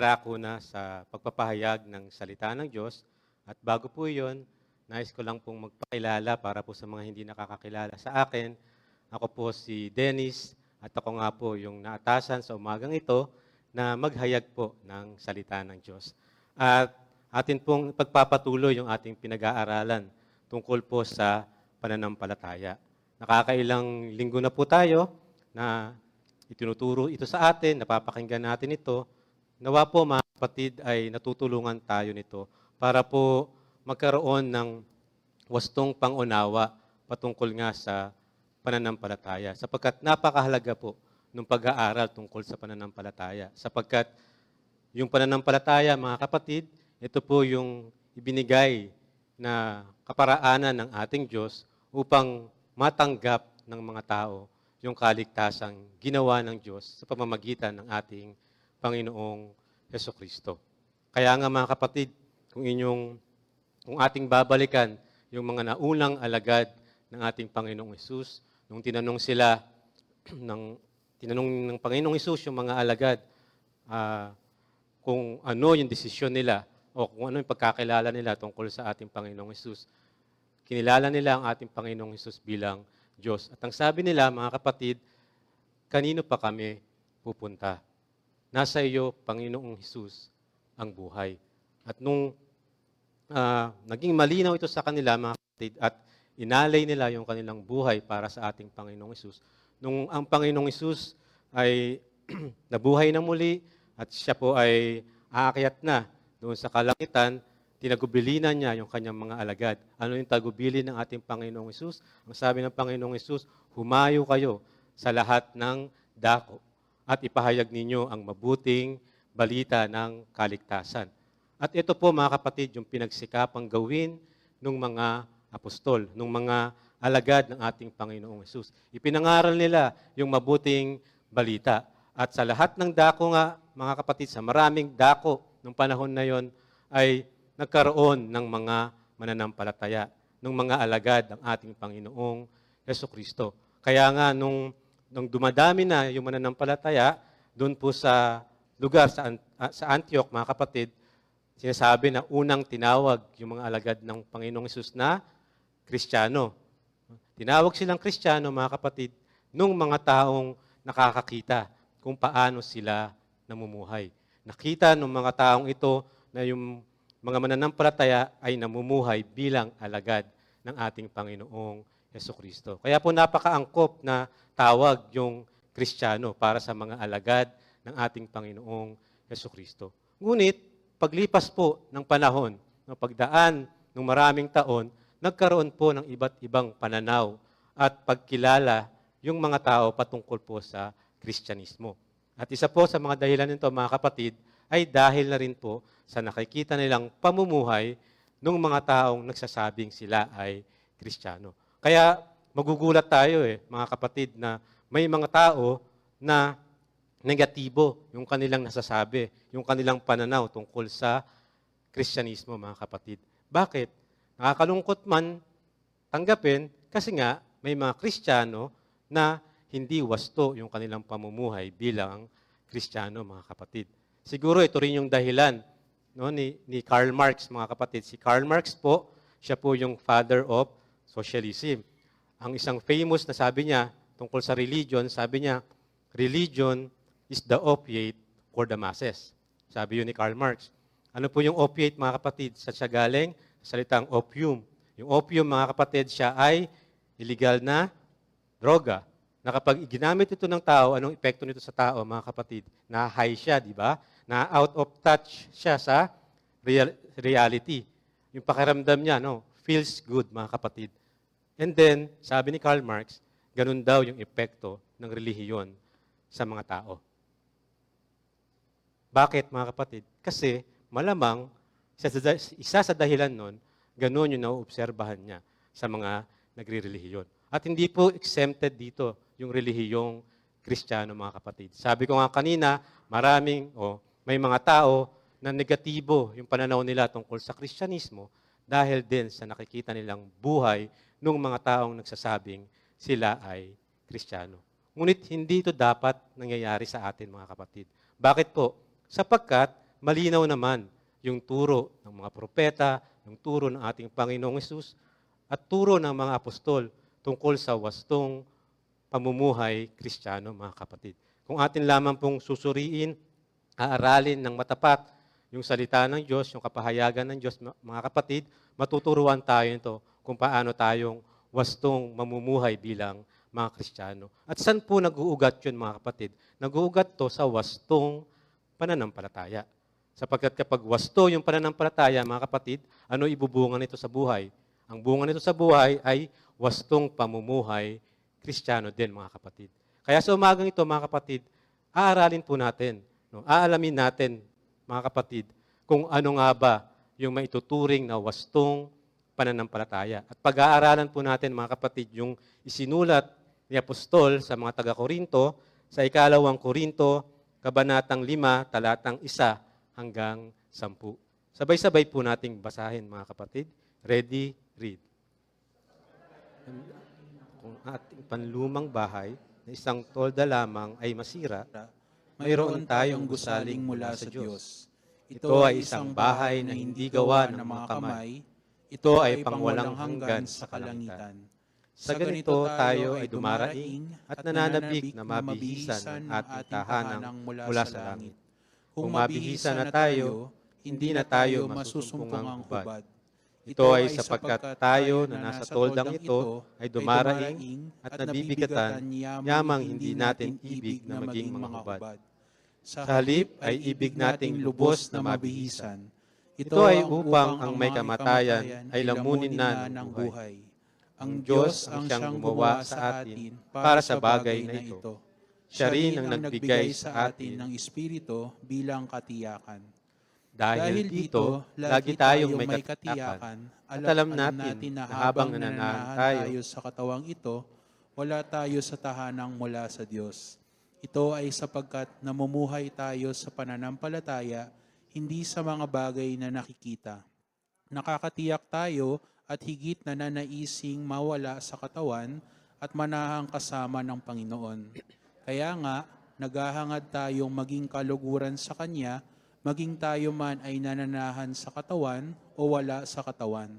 darako na sa pagpapahayag ng salita ng Diyos. At bago po iyon, nais ko lang pong magpakilala para po sa mga hindi nakakakilala sa akin. Ako po si Dennis at ako nga po yung naatasan sa umagang ito na maghayag po ng salita ng Diyos. At atin pong pagpapatuloy yung ating pinag-aaralan tungkol po sa pananampalataya. Nakakailang linggo na po tayo na itinuturo ito sa atin, napapakinggan natin ito. Nawa po mga kapatid ay natutulungan tayo nito para po magkaroon ng wastong pangunawa patungkol nga sa pananampalataya. Sapagkat napakahalaga po ng pag-aaral tungkol sa pananampalataya. Sapagkat yung pananampalataya, mga kapatid, ito po yung ibinigay na kaparaanan ng ating Diyos upang matanggap ng mga tao yung kaligtasang ginawa ng Diyos sa pamamagitan ng ating Panginoong Hesukristo. Kaya nga mga kapatid, kung ating babalikan yung mga naunang alagad ng ating Panginoong Hesus, nung tinanong sila tinanong ng Panginoong Hesus yung mga alagad kung ano yung desisyon nila o kung ano yung pagkakilala nila tungkol sa ating Panginoong Hesus. Kinilala nila ang ating Panginoong Hesus bilang Diyos. At ang sabi nila, mga kapatid, kanino pa kami pupunta? Nasa iyo, Panginoong Hesus, ang buhay. At nung naging malinaw ito sa kanila, mga kapatid, at inalay nila yung kanilang buhay para sa ating Panginoong Hesus, nung ang Panginoong Hesus ay nabuhay na muli at siya po ay aakyat na doon sa kalangitan, tinagubilinan niya yung kanyang mga alagad. Ano yung tagubilin ng ating Panginoong Hesus? Ang sabi ng Panginoong Hesus, humayo kayo sa lahat ng dako at ipahayag ninyo ang mabuting balita ng kaligtasan. At ito po mga kapatid, yung pinagsikapang gawin ng mga apostol, ng mga alagad ng ating Panginoong Hesus. Ipinangaral nila yung mabuting balita. At sa lahat ng dako nga, mga kapatid, sa maraming dako ng panahon na yon ay nagkaroon ng mga mananampalataya, ng mga alagad ng ating Panginoong Hesukristo. Kaya nga, nung dumadami na yung mananampalataya, doon po sa lugar, sa Antioch, mga kapatid, sinasabi na unang tinawag yung mga alagad ng Panginoong Hesus na Kristiyano. Tinawag silang Kristiyano, mga kapatid, nung mga taong nakakakita kung paano sila namumuhay. Nakita ng mga taong ito na yung mga mananampalataya ay namumuhay bilang alagad ng ating Panginoong Hesukristo. Kaya po napakaangkop na tawag yung Kristiyano para sa mga alagad ng ating Panginoong Hesukristo. Ngunit, paglipas po ng panahon, ng pagdaan ng maraming taon, nagkaroon po ng iba't ibang pananaw at pagkilala yung mga tao patungkol po sa Kristyanismo. At isa po sa mga dahilan nito, mga kapatid, ay dahil na rin po sa nakikita nilang pamumuhay ng mga taong nagsasabing sila ay Kristiyano. Kaya magugulat tayo mga kapatid, na may mga tao na negatibo yung kanilang nasasabi, yung kanilang pananaw tungkol sa Kristyanismo, mga kapatid. Bakit? Nakakalungkot man tanggapin kasi nga may mga Kristiyano na hindi wasto yung kanilang pamumuhay bilang Kristiyano, mga kapatid. Siguro ito rin yung dahilan ni Karl Marx, mga kapatid. Si Karl Marx po, siya po yung father of socialism. Ang isang famous na sabi niya tungkol sa religion, sabi niya, religion is the opiate for the masses. Sabi yun ni Karl Marx. Ano po yung opiate, mga kapatid? Sa siya galing, salitang opium. Yung opium, mga kapatid, siya ay illegal na droga. Na kapag ginamit ito ng tao, anong epekto nito sa tao, mga kapatid? Na-high siya, di ba? Na out of touch siya sa reality. Yung pakiramdam niya, feels good, mga kapatid. And then, sabi ni Karl Marx, ganun daw yung epekto ng relihiyon sa mga tao. Bakit, mga kapatid? Kasi malamang, isa sa dahilan nun, ganun yung nauobserbahan niya sa mga nagre-relihiyon. At hindi po exempted dito yung relihiyong Kristiyano, mga kapatid. Sabi ko nga kanina, may mga tao na negatibo yung pananaw nila tungkol sa Kristyanismo dahil din sa nakikita nilang buhay ng mga taong nagsasabing sila ay Kristiyano. Ngunit hindi ito dapat nangyayari sa atin, mga kapatid. Bakit po? Sapagkat malinaw naman yung turo ng mga propeta, yung turo ng ating Panginoong Hesus, at turo ng mga apostol tungkol sa wastong pamumuhay Kristiyano, mga kapatid. Kung atin lamang pong susuriin, aaralin ng matapat yung salita ng Diyos, yung kapahayagan ng Diyos, mga kapatid, matuturuan tayo nito kung paano tayong wastong mamumuhay bilang mga Kristiyano. At saan po nag-uugat yun, mga kapatid? Nag-uugat to sa wastong pananampalataya. Sapagkat kapag wasto yung pananampalataya, mga kapatid, ano ibubunga nito sa buhay? Ang bunga nito sa buhay ay wastong pamumuhay Kristiyano din, mga kapatid. Kaya sa umagang ito, mga kapatid, aaralin po natin, no? Aalamin natin, mga kapatid, kung ano nga ba yung maituturing na wastong pananampalataya. At pag-aaralan po natin, mga kapatid, yung isinulat ni Apostol sa mga taga-Korinto, sa 2 Korinto, Kabanatang 5, talatang 1 hanggang 10. Sabay-sabay po nating basahin, mga kapatid. Ready, read. Kung ating panlumang bahay na isang tolda lamang ay masira, mayroon tayong gusaling mula sa Diyos. Ito ay isang bahay na hindi gawa ng mga kamay. Ito ay pangwalang hanggan sa kalangitan. Sa ganito tayo ay dumaraing at nananabik na mabihisan ang ating tahanang mula sa langit. Kung mabihisan na tayo, hindi na tayo masusumpungang hubad. Ito ay sapagkat tayo na nasa toldang ito ay dumaraing at nabibigatan, yamang hindi natin ibig na maging mga hubad. Sa halip ay ibig nating lubos na mabihisan. Ito ay upang ang may kamatayan ay lamunin na ng buhay. Ang Diyos ang siyang gumawa sa atin para sa bagay na ito. Siya rin ang nagbigay sa atin ng Espiritu bilang katiyakan. Dahil dito, lagi tayong may katiyakan at alam natin na habang nananahan tayo sa katawang ito, wala tayo sa tahanang mula sa Diyos. Ito ay sapagkat namumuhay tayo sa pananampalataya, hindi sa mga bagay na nakikita. Nakakatiyak tayo at higit na nanaising mawala sa katawan at manahang kasama ng Panginoon. Kaya nga, naghahangad tayong maging kaluguran sa Kanya, maging tayo man ay nananahan sa katawan o wala sa katawan.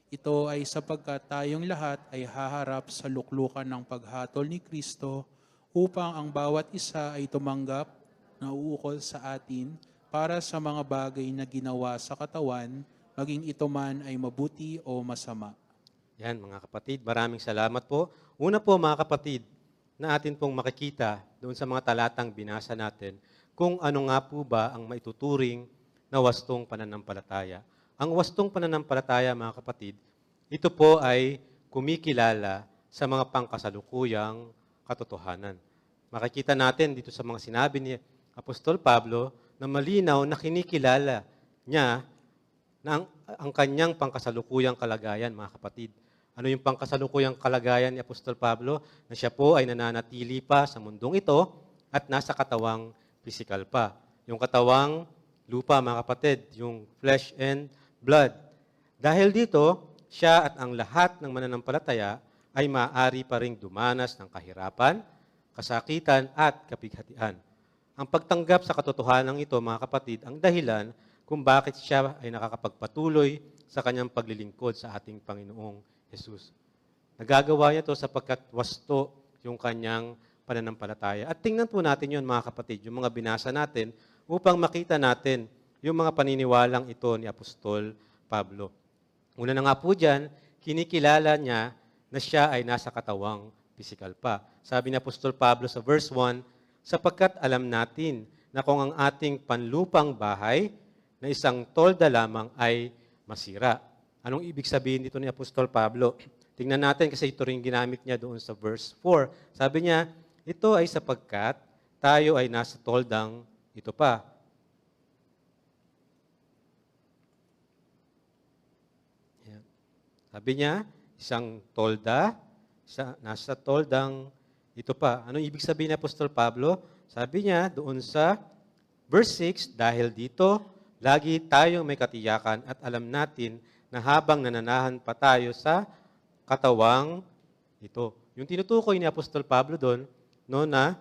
Ito ay sapagkat tayong lahat ay haharap sa luklukan ng paghatol ni Kristo upang ang bawat isa ay tumanggap na uukol sa atin para sa mga bagay na ginawa sa katawan, maging ito man ay mabuti o masama. Yan, mga kapatid, maraming salamat po. Una po, mga kapatid, na atin pong makikita doon sa mga talatang binasa natin kung ano nga po ba ang maituturing na wastong pananampalataya. Ang wastong pananampalataya, mga kapatid, ito po ay kumikilala sa mga pangkasalukuyang katotohanan. Makikita natin dito sa mga sinabi ni Apostol Pablo na malinaw na kinikilala niya na ang kanyang pangkasalukuyang kalagayan, mga kapatid. Ano yung pangkasalukuyang kalagayan ni Apostol Pablo? Na siya po ay nananatili pa sa mundong ito at nasa katawang physical pa. Yung katawang lupa, mga kapatid, yung flesh and blood. Dahil dito, siya at ang lahat ng mananampalataya ay maaari pa ring dumanas ng kahirapan, kasakitan at kapighatian. Ang pagtanggap sa katotohanan ito, mga kapatid, ang dahilan kung bakit siya ay nakakapagpatuloy sa kanyang paglilingkod sa ating Panginoong Jesus. Nagagawa niya ito sapagkat wasto yung kanyang pananampalataya. At tingnan po natin yun, mga kapatid, yung mga binasa natin upang makita natin yung mga paniniwalang ito ni Apostol Pablo. Una na nga po dyan, kinikilala niya na siya ay nasa katawang physical pa. Sabi ni Apostol Pablo sa verse 1, sapagkat alam natin na kung ang ating panlupang bahay na isang tolda lamang ay masira. Anong ibig sabihin dito ni Apostol Pablo? Tingnan natin kasi ito rin ginamit niya doon sa verse 4. Sabi niya, ito ay sapagkat tayo ay nasa toldang ito pa. Yan. Sabi niya, isang tolda, nasa toldang ito pa. Anong ibig sabihin ni Apostol Pablo? Sabi niya doon sa verse 6, dahil dito, lagi tayong may katiyakan at alam natin na habang nananahan pa tayo sa katawang ito. Yung tinutukoy ni Apostol Pablo doon, no, na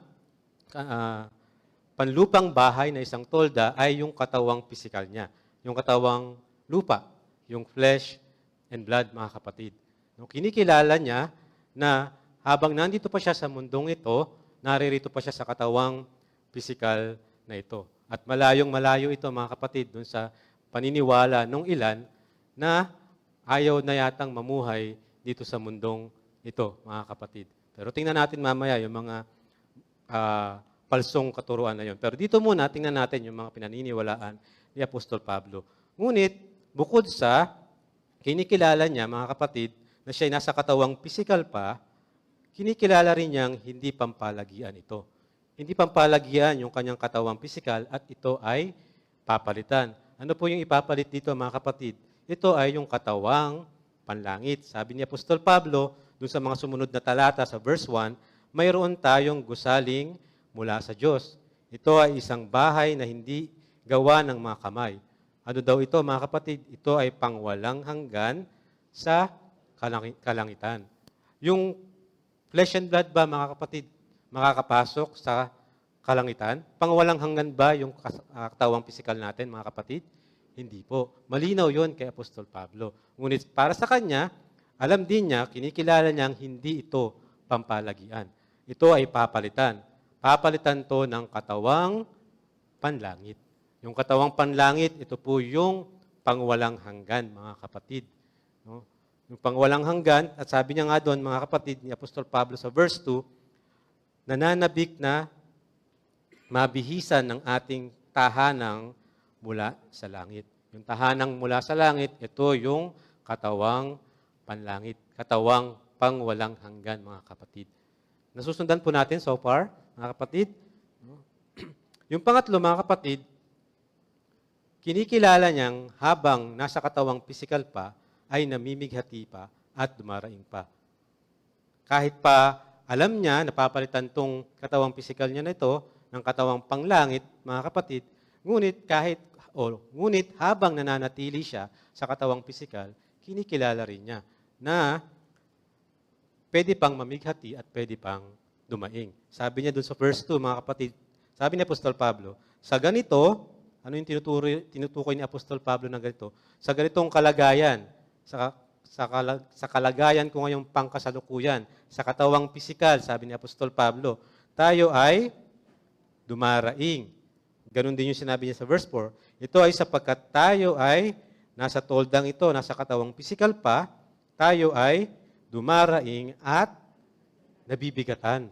panlupang bahay na isang tolda ay yung katawang pisikal niya, yung katawang lupa, yung flesh and blood, mga kapatid. No, kinikilala niya na habang nandito pa siya sa mundong ito, naririto pa siya sa katawang pisikal na ito. At malayong malayo ito, mga kapatid, dun sa paniniwala ng ilan na ayaw na yatang mamuhay dito sa mundong ito, mga kapatid. Pero tingnan natin mamaya yung mga palsong katuruan na yun. Pero dito muna, tingnan natin yung mga pinaniniwalaan ni Apostol Pablo. Ngunit, bukod sa kinikilala niya, mga kapatid, na siya'y nasa katawang pisikal pa, kinikilala rin niyang hindi pampalagian ito. Hindi pampalagian yung kanyang katawang pisikal at ito ay papalitan. Ano po yung ipapalit dito, mga kapatid? Ito ay yung katawang panlangit. Sabi ni Apostol Pablo, dun sa mga sumunod na talata sa verse 1, mayroon tayong gusaling mula sa Diyos. Ito ay isang bahay na hindi gawa ng mga kamay. Ano daw ito, mga kapatid? Ito ay pangwalang hanggan sa kalangitan. Yung flesh and blood ba, mga kapatid, makakapasok sa kalangitan? Pangwalang hanggan ba yung katawang pisikal natin, mga kapatid? Hindi po. Malinaw yon kay Apostol Pablo. Ngunit para sa kanya, alam din niya, kinikilala niyang hindi ito pampalagian. Ito ay papalitan. Papalitan to ng katawang panlangit. Yung katawang panlangit, ito po yung pangwalang hanggan, mga kapatid. No? Yung pangwalang hanggan, at sabi niya nga doon, mga kapatid, ni Apostol Pablo sa verse 2, nananabik na mabihisan ng ating tahanang mula sa langit. Yung tahanang mula sa langit, ito yung katawang panlangit, katawang pangwalang hanggan, mga kapatid. Nasusundan po natin so far, mga kapatid. Yung pangatlo, mga kapatid, kinikilala niyang habang nasa katawang pisikal pa, ay namimighati pa at dumaraing pa. Kahit pa alam niya, napapalitan tong katawang pisikal niya na ito, ng katawang panglangit, mga kapatid, ngunit habang nananatili siya sa katawang pisikal, kinikilala rin niya na pwede pang mamighati at pwede pang dumaing. Sabi niya doon sa verse 2, mga kapatid, sabi ni Apostol Pablo, sa ganito, ano yung tinutukoy ni Apostol Pablo na ganito? Sa ganitong kalagayan, sa kalagayan ko ngayong pangkasalukuyan, sa katawang pisikal, sabi ni Apostol Pablo, tayo ay dumaraing. Ganon din yung sinabi niya sa verse 4. Ito ay sapagkat tayo ay nasa toldang ito, nasa katawang pisikal pa, tayo ay dumaraing at nabibigatan.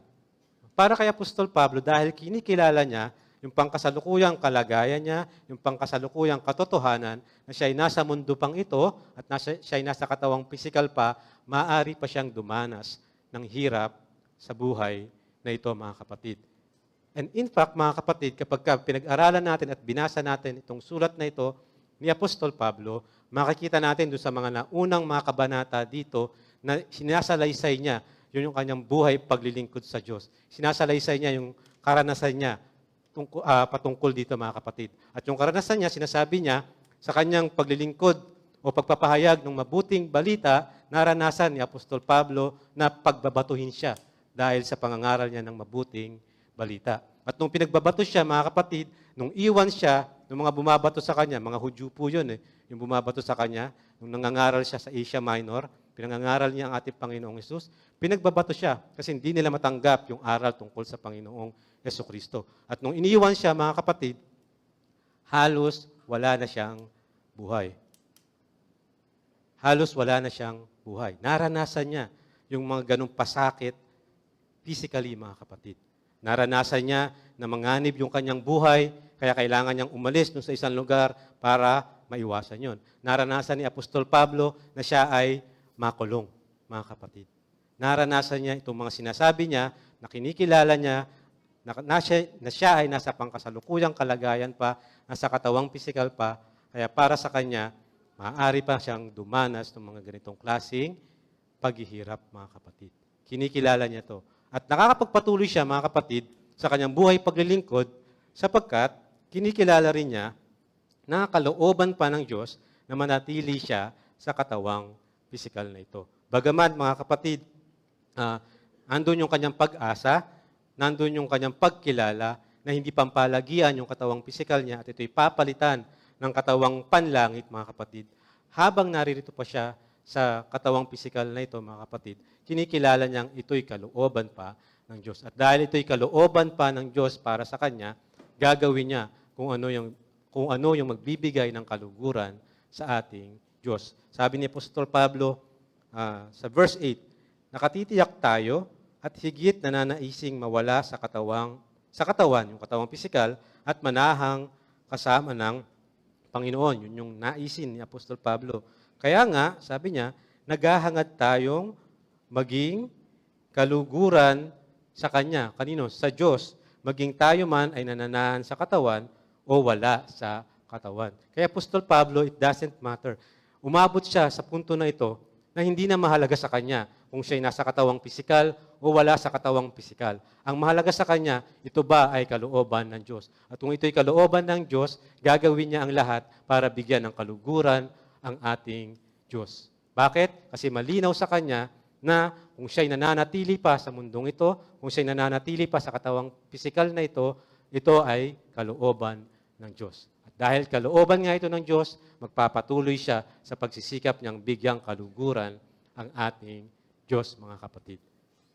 Para kay Apostol Pablo, dahil kinikilala niya yung pangkasalukuyang kalagayan niya, yung pangkasalukuyang katotohanan na siya ay nasa mundo pang ito at siya ay nasa katawang pisikal pa, maaari pa siyang dumanas ng hirap sa buhay na ito, mga kapatid. And in fact, mga kapatid, kapag pinag-aralan natin at binasa natin itong sulat na ito ni Apostol Pablo, makikita natin doon sa mga naunang mga kabanata dito na sinasalaysay niya yun yung kanyang buhay paglilingkod sa Diyos. Sinasalaysay niya yung karanasan niya patungkol dito, mga kapatid. At yung karanasan niya, sinasabi niya, sa kanyang paglilingkod o pagpapahayag ng mabuting balita, naranasan ni Apostol Pablo na pagbabatuhin siya dahil sa pangangaral niya ng mabuting balita. At nung pinagbabato siya, mga kapatid, nung iwan siya, nung mga bumabato sa kanya, mga Hudyo po yun, yung bumabato sa kanya, nung nangangaral siya sa Asia Minor, pinangangaral niya ang ating Panginoong Hesus, pinagbabato siya kasi hindi nila matanggap yung aral tungkol sa Panginoong Jesucristo. At nung iniwan siya, mga kapatid, halos wala na siyang buhay. Halos wala na siyang buhay. Naranasan niya yung mga ganong pasakit physically, mga kapatid. Naranasan niya na manganib yung kanyang buhay, kaya kailangan niyang umalis sa isang lugar para maiwasan yon. Naranasan ni Apostol Pablo na siya ay makulong, mga kapatid. Naranasan niya itong mga sinasabi niya, na kinikilala niya, na siya ay nasa pangkasalukuyang kalagayan pa, nasa katawang pisikal pa, kaya para sa kanya, maaari pa siyang dumanas ng mga ganitong klaseng paghihirap, mga kapatid. Kinikilala niya to. At nakakapagpatuloy siya, mga kapatid, sa kanyang buhay paglilingkod, sapagkat kinikilala rin niya na kalooban pa ng Diyos na manatili siya sa katawang pisikal na ito. Bagaman, mga kapatid, andun yung kanyang pag-asa, nandun yung kanyang pagkilala na hindi pampalagian yung katawang pisikal niya at ito'y papalitan ng katawang panlangit, mga kapatid. Habang naririto pa siya sa katawang pisikal na ito, mga kapatid, kinikilala niyang ito'y kalooban pa ng Diyos. At dahil ito'y kalooban pa ng Diyos para sa kanya, gagawin niya kung ano yung magbibigay ng kaluguran sa ating Diyos. Sabi ni Apostol Pablo sa verse 8, nakatitiyak tayo at higit na nanaising mawala sa katawan, yung katawang pisikal, at manahang kasama ng Panginoon. Yun yung naisin ni Apostol Pablo. Kaya nga, sabi niya, naghahangad tayong maging kaluguran sa Kanya. Kanino? Sa Diyos. Maging tayo man ay nananahan sa katawan o wala sa katawan. Kaya Apostol Pablo, it doesn't matter. Umabot siya sa punto na ito na hindi na mahalaga sa kanya kung siya'y nasa katawang pisikal o wala sa katawang pisikal. Ang mahalaga sa kanya, ito ba ay kalooban ng Diyos? At kung ito'y kalooban ng Diyos, gagawin niya ang lahat para bigyan ng kaluguran ang ating Diyos. Bakit? Kasi malinaw sa kanya na kung siya'y nananatili pa sa mundong ito, kung siya'y nananatili pa sa katawang pisikal na ito ay kalooban ng Diyos. Dahil kalooban nga ito ng Diyos, magpapatuloy siya sa pagsisikap niyang bigyang kaluguran ang ating Diyos, mga kapatid.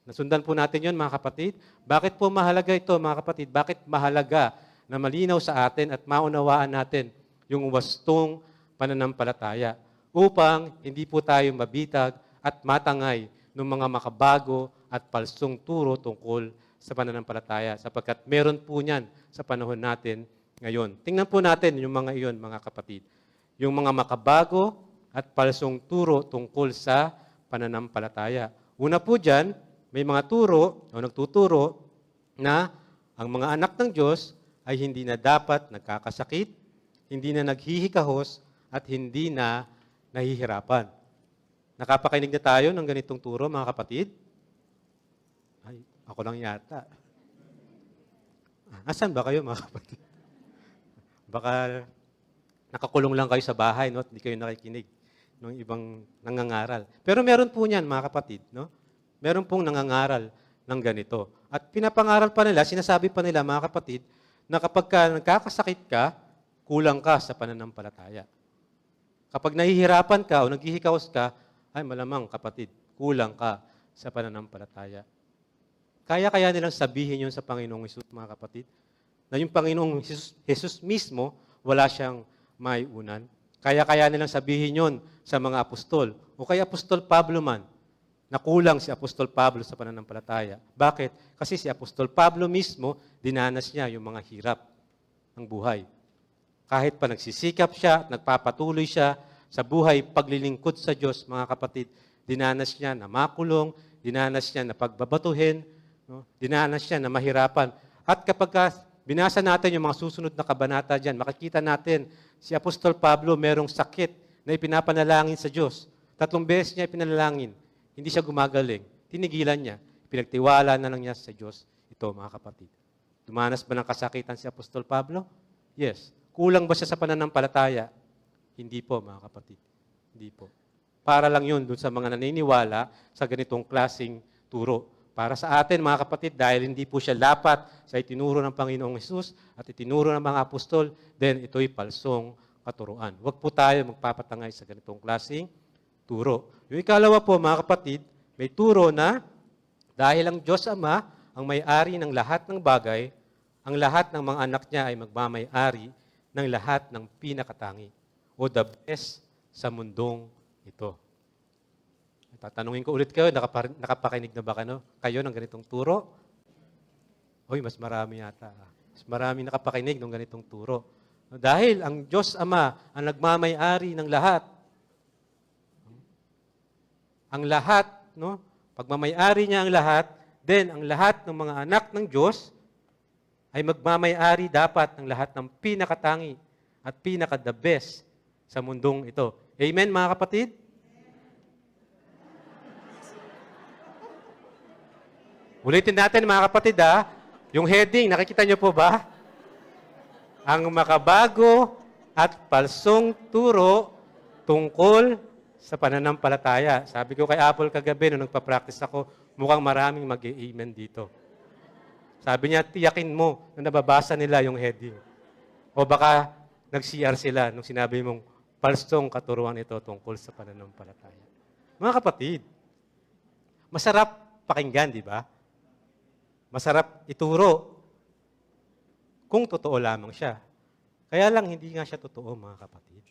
Nasundan po natin yun, mga kapatid. Bakit po mahalaga ito, mga kapatid? Bakit mahalaga na malinaw sa atin at maunawaan natin yung wastong pananampalataya upang hindi po tayo mabitag at matangay ng mga makabago at palsong turo tungkol sa pananampalataya sapagkat meron po niyan sa panahon natin ngayon. Tingnan po natin yung mga iyon, mga kapatid. Yung mga makabago at palsong turo tungkol sa pananampalataya. Una po dyan, may mga turo o nagtuturo na ang mga anak ng Diyos ay hindi na dapat nagkakasakit, hindi na naghihikahos, at hindi na nahihirapan. Nakapakinig na tayo ng ganitong turo, mga kapatid? Ay, ako lang yata. Asan ba kayo, mga kapatid? Baka nakakulong lang kayo sa bahay, no? Hindi kayo nakikinig ng ibang nangangaral. Pero meron po niyan, mga kapatid, no? Meron pong nangangaral ng ganito. At pinapangaral pa nila, sinasabi pa nila, mga kapatid, na kapag nagkakasakit ka, kulang ka sa pananampalataya. Kapag nahihirapan ka o naghihikaos ka, ay malamang, kapatid, kulang ka sa pananampalataya. Kaya nilang sabihin yun sa Panginoong Hesus, mga kapatid, na yung Panginoong Jesus mismo, wala siyang maiunan. Kaya nilang sabihin yon sa mga apostol. O kay Apostol Pablo man, na kulang si Apostol Pablo sa pananampalataya. Bakit? Kasi si Apostol Pablo mismo, dinanas niya yung mga hirap ng buhay. Kahit pa nagsisikap siya at nagpapatuloy siya sa buhay paglilingkod sa Diyos, mga kapatid, dinanas niya na makulong, dinanas niya na pagbabatuhin, no? Dinanas niya na mahirapan. At kapag binasa natin yung mga susunod na kabanata dyan, makikita natin si Apostol Pablo merong sakit na ipinapanalangin sa Diyos. 3 beses niya ipinalangin. Hindi siya gumagaling. Tinigilan niya. Pinagtiwala na lang niya sa Diyos. Ito, mga kapatid. Dumanas ba ng kasakitan si Apostol Pablo? Yes. Kulang ba siya sa pananampalataya? Hindi po, mga kapatid. Hindi po. Para lang yun dun sa mga naniniwala sa ganitong klaseng turo. Para sa atin, mga kapatid, dahil hindi po siya lapat sa itinuro ng Panginoong Hesus at itinuro ng mga apostol, then ito'y palsong katuruan. Huwag po tayo magpapatangay sa ganitong klaseng turo. Yung ikalawa po, mga kapatid, may turo na dahil ang Diyos Ama ang may-ari ng lahat ng bagay, ang lahat ng mga anak niya ay magmamay-ari ng lahat ng pinakatangi o the best sa mundong ito. Tatanungin ko ulit kayo, nakapakinig na ba kayo ng ganitong turo? Hoy, mas marami yata. Mas marami nakapakinig ng ganitong turo. Dahil ang Diyos Ama ang nagmamay-ari ng lahat. Ang lahat, no? Pagmamay-ari niya ang lahat, then ang lahat ng mga anak ng Diyos ay magmamay-ari dapat ng lahat ng pinakatangi at pinaka-the best sa mundong ito. Amen, mga kapatid? Ulitin natin, mga kapatid, yung heading, nakikita niyo po ba? Ang makabago at palsong turo tungkol sa pananampalataya. Sabi ko kay Apple kagabi, nung nagpa-practice ako, mukhang maraming mag-i-amen dito. Sabi niya, tiyakin mo na nababasa nila yung heading. O baka nag-CR sila nung sinabi mong palstong katuruan ito tungkol sa pananampalataya. Mga kapatid, masarap pakinggan, di ba? Masarap ituro kung totoo lamang siya. Kaya lang, hindi nga siya totoo, mga kapatid.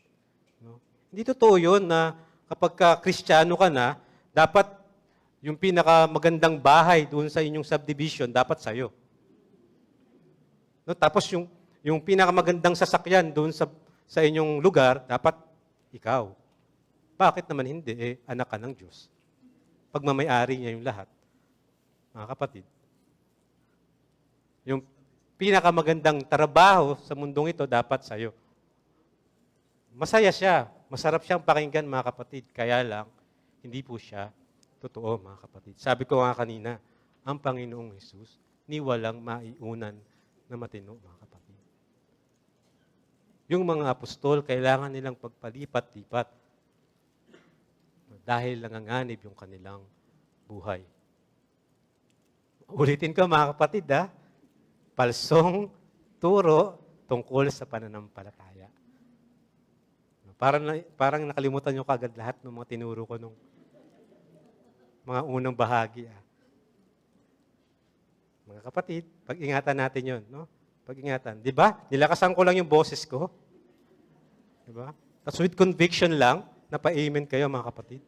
No? Hindi totoo yun na kapag ka-Kristiyano ka na, dapat yung pinakamagandang bahay doon sa inyong subdivision, dapat sa'yo. No? Tapos yung pinakamagandang sasakyan doon sa inyong lugar, dapat ikaw. Bakit naman hindi? Anak ka ng Diyos. Pagmamayari niya yung lahat. Mga kapatid. Yung pinakamagandang trabaho sa mundong ito, dapat sa'yo. Masaya siya. Masarap siyang pakinggan, mga kapatid. Kaya lang, hindi po siya totoo, mga kapatid. Sabi ko nga kanina, ang Panginoong Hesus, ni walang maiunan na matino, mga kapatid. Yung mga apostol, kailangan nilang pagpalipat-lipat dahil nanganganib yung kanilang buhay. Ulitin ko, mga kapatid, palsong turo tungkol sa pananampalataya. Parang nakalimutan nyo kagad lahat ng mga tinuro ko nung mga unang bahagi. Mga kapatid, pag-ingatan natin yun. No? Pag-ingatan. Di ba? Nilakasan ko lang yung boses ko. Di ba? Tapos with conviction lang, napa-amen kayo, mga kapatid.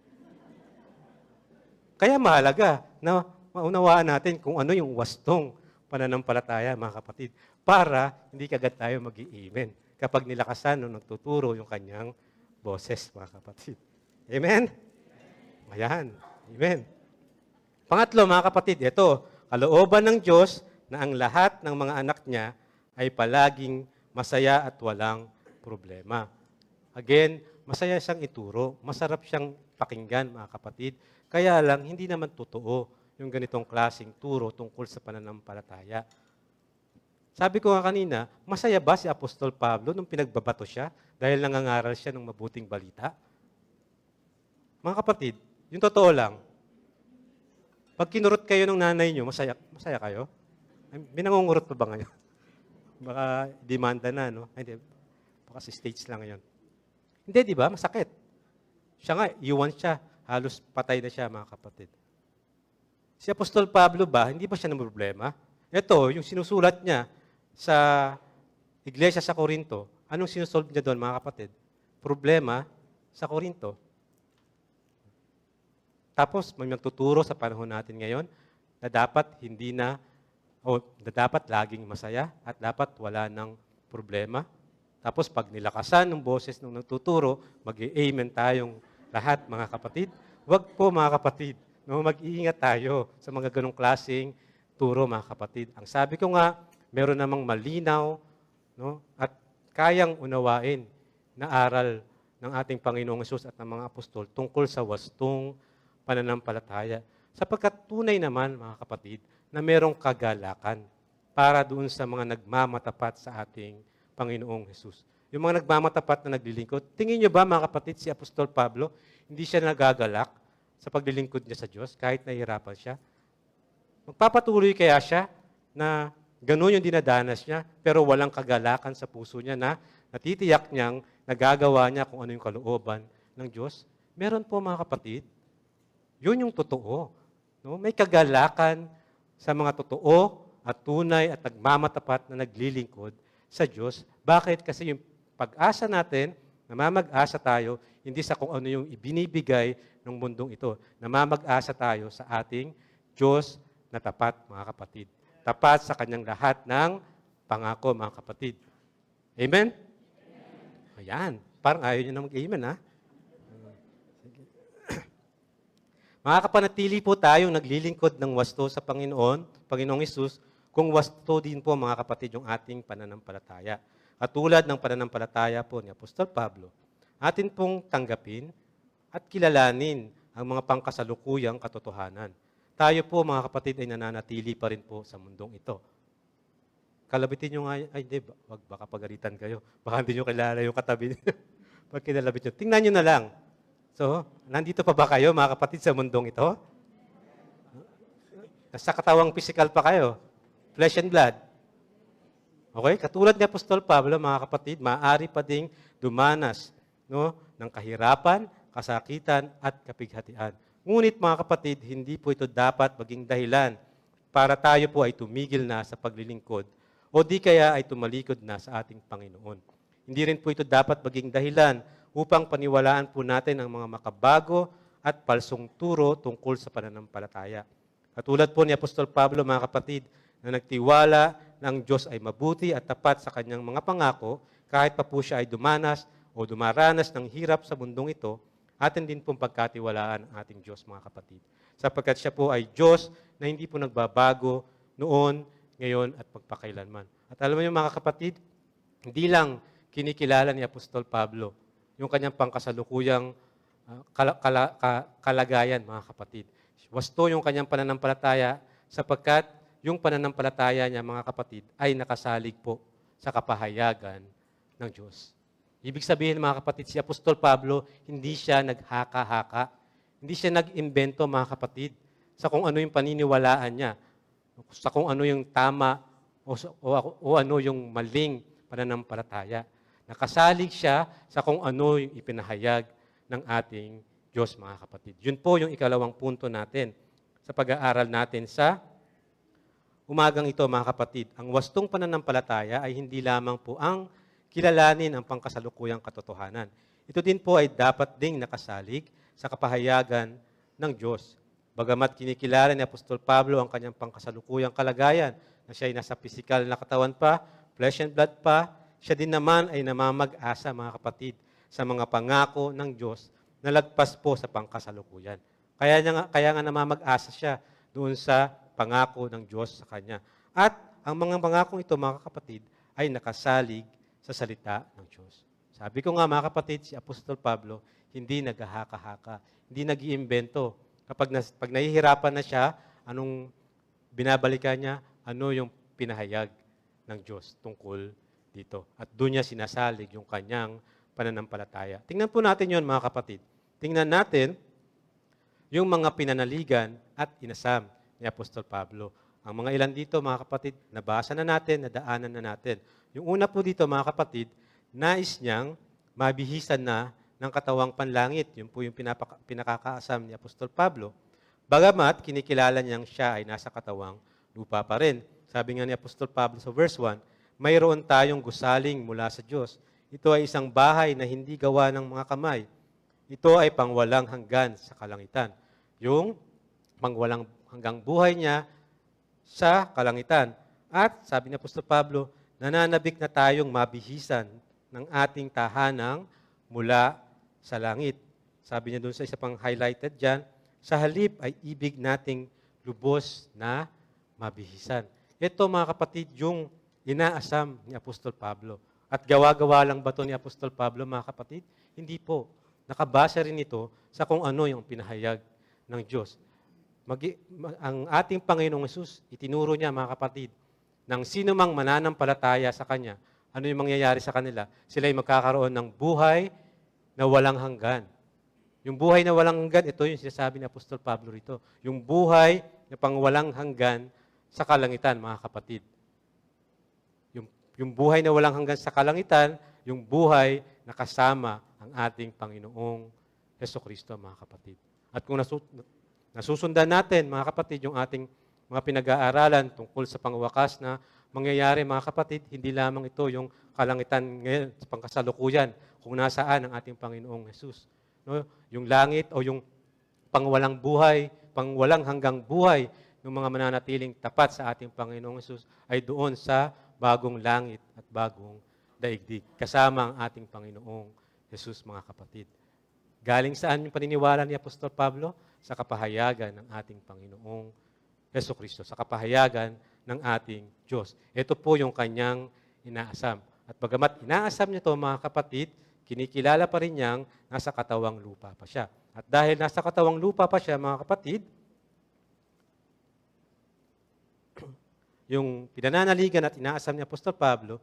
Kaya mahalaga na maunawaan natin kung ano yung wastong pananampalataya, mga kapatid, para hindi kagad tayo mag-i-amen kapag nilakasan o nagtuturo yung kanyang boses, mga kapatid. Amen? Ayan. Amen. Pangatlo, mga kapatid, ito, kalooban ng Diyos na ang lahat ng mga anak niya ay palaging masaya at walang problema. Again, masaya siyang ituro, masarap siyang pakinggan, mga kapatid. Kaya lang, hindi naman totoo yung ganitong klaseng turo tungkol sa pananampalataya. Sabi ko nga kanina, masaya ba si Apostol Pablo nung pinagbabato siya dahil nangangaral siya ng mabuting balita? Mga kapatid, yung totoo lang, pag kinurot kayo ng nanay nyo, masaya kayo? Binangungurot pa ba ngayon? Baka demanda na, no? Hindi, baka si stage lang ngayon. Hindi, di ba? Masakit. Siya nga, iwan siya. Halos patay na siya, mga kapatid. Si Apostol Pablo ba, hindi ba siya ng problema? Ito, yung sinusulat niya sa iglesia sa Corinto, anong sinusolve niya doon, mga kapatid? Problema sa Corinto. Tapos, may magtuturo sa panahon natin ngayon na dapat hindi na, o na dapat laging masaya at dapat wala ng problema. Tapos, pag nilakasan ng boses ng nagtuturo, mag-i-amen tayong lahat, mga kapatid. Huwag po, mga kapatid, no, mag-iingat tayo sa mga ganong klaseng turo, mga kapatid. Ang sabi ko nga, meron namang malinaw, no, at kayang unawain na aral ng ating Panginoong Hesus at ng mga apostol tungkol sa wastong pananampalataya. Sapagkat tunay naman, mga kapatid, na merong kagalakan para doon sa mga nagmamatapat sa ating Panginoong Hesus. Yung mga nagmamatapat na naglilingkod, tingin nyo ba, mga kapatid, si Apostol Pablo, hindi siya nagagalak sa paglilingkod niya sa Diyos kahit nahihirapan siya? Magpapatuloy kaya siya na gano'n yung dinadanas niya, pero walang kagalakan sa puso niya na natitiyak niyang nagagawa niya kung ano yung kalooban ng Diyos? Meron po, mga kapatid. Yun yung totoo. No? May kagalakan sa mga totoo at tunay at nagmamatapat na naglilingkod sa Diyos. Bakit? Kasi yung pag-asa natin, namamag-asa tayo, hindi sa kung ano yung ibinibigay ng mundong ito. Namamag-asa tayo sa ating Diyos na tapat, mga kapatid. Tapat sa kanyang lahat ng pangako, mga kapatid. Amen? Ayan. Parang ayaw nyo na mag-amen, ha? Makakapanatili po tayong naglilingkod ng wasto sa Panginoong Hesus, kung wasto din po, mga kapatid, yung ating pananampalataya. Katulad ng pananampalataya po ni Apostol Pablo, atin pong tanggapin at kilalanin ang mga pangkasalukuyang katotohanan. Tayo po, mga kapatid, ay nananatili pa rin po sa mundong ito. Kalabitin nyo nga, ay hindi, wag baka pagalitan kayo. Baka hindi nyo kilala yung katabi niyo. Pag kinalabit nyo, tingnan nyo na lang. So, nandito pa ba kayo, mga kapatid, sa mundong ito? Sa katawang pisikal pa kayo. Flesh and blood. Okay? Katulad ni Apostol Pablo, mga kapatid, maaari pa ding dumanas, no, ng kahirapan, kasakitan, at kapighatian. Ngunit mga kapatid, hindi po ito dapat maging dahilan para tayo po ay tumigil na sa paglilingkod o di kaya ay tumalikod na sa ating Panginoon. Hindi rin po ito dapat maging dahilan upang paniwalaan po natin ang mga makabago at palsong turo tungkol sa pananampalataya. Katulad po ni Apostol Pablo, mga kapatid, na nagtiwala na ang Diyos ay mabuti at tapat sa kanyang mga pangako kahit pa po siya ay dumanas o dumaranas ng hirap sa mundong ito, atin din pong pagkatiwalaan ang ating Diyos, mga kapatid. Sapagkat siya po ay Diyos na hindi po nagbabago noon, ngayon, at magpakailanman. At alam mo yung mga kapatid, hindi lang kinikilala ni Apostol Pablo yung kanyang pangkasalukuyang kalagayan, mga kapatid. Wasto yung kanyang pananampalataya sapagkat yung pananampalataya niya, mga kapatid, ay nakasalig po sa kapahayagan ng Diyos. Ibig sabihin, mga kapatid, si Apostol Pablo, hindi siya naghaka-haka. Hindi siya nag-imbento, mga kapatid, sa kung ano yung paniniwalaan niya, sa kung ano yung tama o ano yung maling pananampalataya. Nakasalig siya sa kung ano yung ipinahayag ng ating Diyos, mga kapatid. Yun po yung ikalawang punto natin sa pag-aaral natin sa umagang ito, mga kapatid. Ang wastong pananampalataya ay hindi lamang po ang kilalanin ang pangkasalukuyang katotohanan. Ito din po ay dapat ding nakasalig sa kapahayagan ng Diyos. Bagamat kinikilala ni Apostol Pablo ang kanyang pangkasalukuyang kalagayan, na siya ay nasa pisikal na katawan pa, flesh and blood pa, siya din naman ay namamag-asa, mga kapatid, sa mga pangako ng Diyos na lagpas po sa pangkasalukuyan. Kaya nga namamag-asa siya doon sa pangako ng Diyos sa kanya. At ang mga pangakong ito, mga kapatid, ay nakasalig sa salita ng Diyos. Sabi ko nga, mga kapatid, si Apostol Pablo, hindi naghahaka-haka, hindi nag-iimbento. Pag nahihirapan na siya, anong binabalikan niya? Ano yung pinahayag ng Diyos tungkol dito. At doon niya sinasalig yung kanyang pananampalataya. Tingnan po natin yon, mga kapatid. Tingnan natin yung mga pinanaligan at inasam ni Apostol Pablo. Ang mga ilan dito, mga kapatid, nabasa na natin, nadaanan na natin. Yung una po dito, mga kapatid, nais niyang mabihisan na ng katawang panlangit. Yun po yung pinakakaasam ni Apostol Pablo. Bagamat kinikilala niyang siya ay nasa katawang lupa pa rin. Sabi nga ni Apostol Pablo sa verse 1, mayroon tayong gusaling mula sa Diyos. Ito ay isang bahay na hindi gawa ng mga kamay. Ito ay pangwalang hanggan sa kalangitan. Yung pangwalang hanggang buhay niya sa kalangitan. At sabi ni Apostol Pablo, nananabik na tayong mabihisan ng ating tahanang mula sa langit. Sabi niya doon sa isa pang highlighted dyan, sa halip ay ibig nating lubos na mabihisan. Ito, mga kapatid, yung inaasam ni Apostol Pablo. At gawa-gawa lang ba ito ni Apostol Pablo, mga kapatid? Hindi po. Nakabasa rin ito sa kung ano yung pinahayag ng Diyos. Ang ating Panginoong Hesus, itinuro niya, mga kapatid, ng sino mang mananampalataya sa Kanya, ano yung mangyayari sa kanila? Sila ay magkakaroon ng buhay na walang hanggan. Yung buhay na walang hanggan, ito yung sinasabi ni Apostol Pablo rito. Yung buhay na pang walang hanggan sa kalangitan, mga kapatid. Yung buhay na walang hanggan sa kalangitan, yung buhay na kasama ang ating Panginoong Jesucristo, mga kapatid. At kung nasusundan natin, mga kapatid, yung ating mga pinag-aaralan tungkol sa pangwakas na mangyayari, mga kapatid, hindi lamang ito yung kalangitan ngayon sa pangkasalukuyan kung nasaan ang ating Panginoong Jesus. No? Yung langit o yung pangwalang buhay, pangwalang hanggang buhay ng mga mananatiling tapat sa ating Panginoong Jesus ay doon sa bagong langit at bagong daigdig. Kasama ang ating Panginoong Jesus, mga kapatid. Galing saan yung paniniwala ni Apostol Pablo? Sa kapahayagan ng ating Panginoong Jesucristo, sa kapahayagan ng ating Diyos. Ito po yung kanyang inaasam. At bagamat inaasam niya ito, mga kapatid, kinikilala pa rin niyang nasa katawang lupa pa siya. At dahil nasa katawang lupa pa siya, mga kapatid, yung pinananaligan at inaasam ni Apostol Pablo,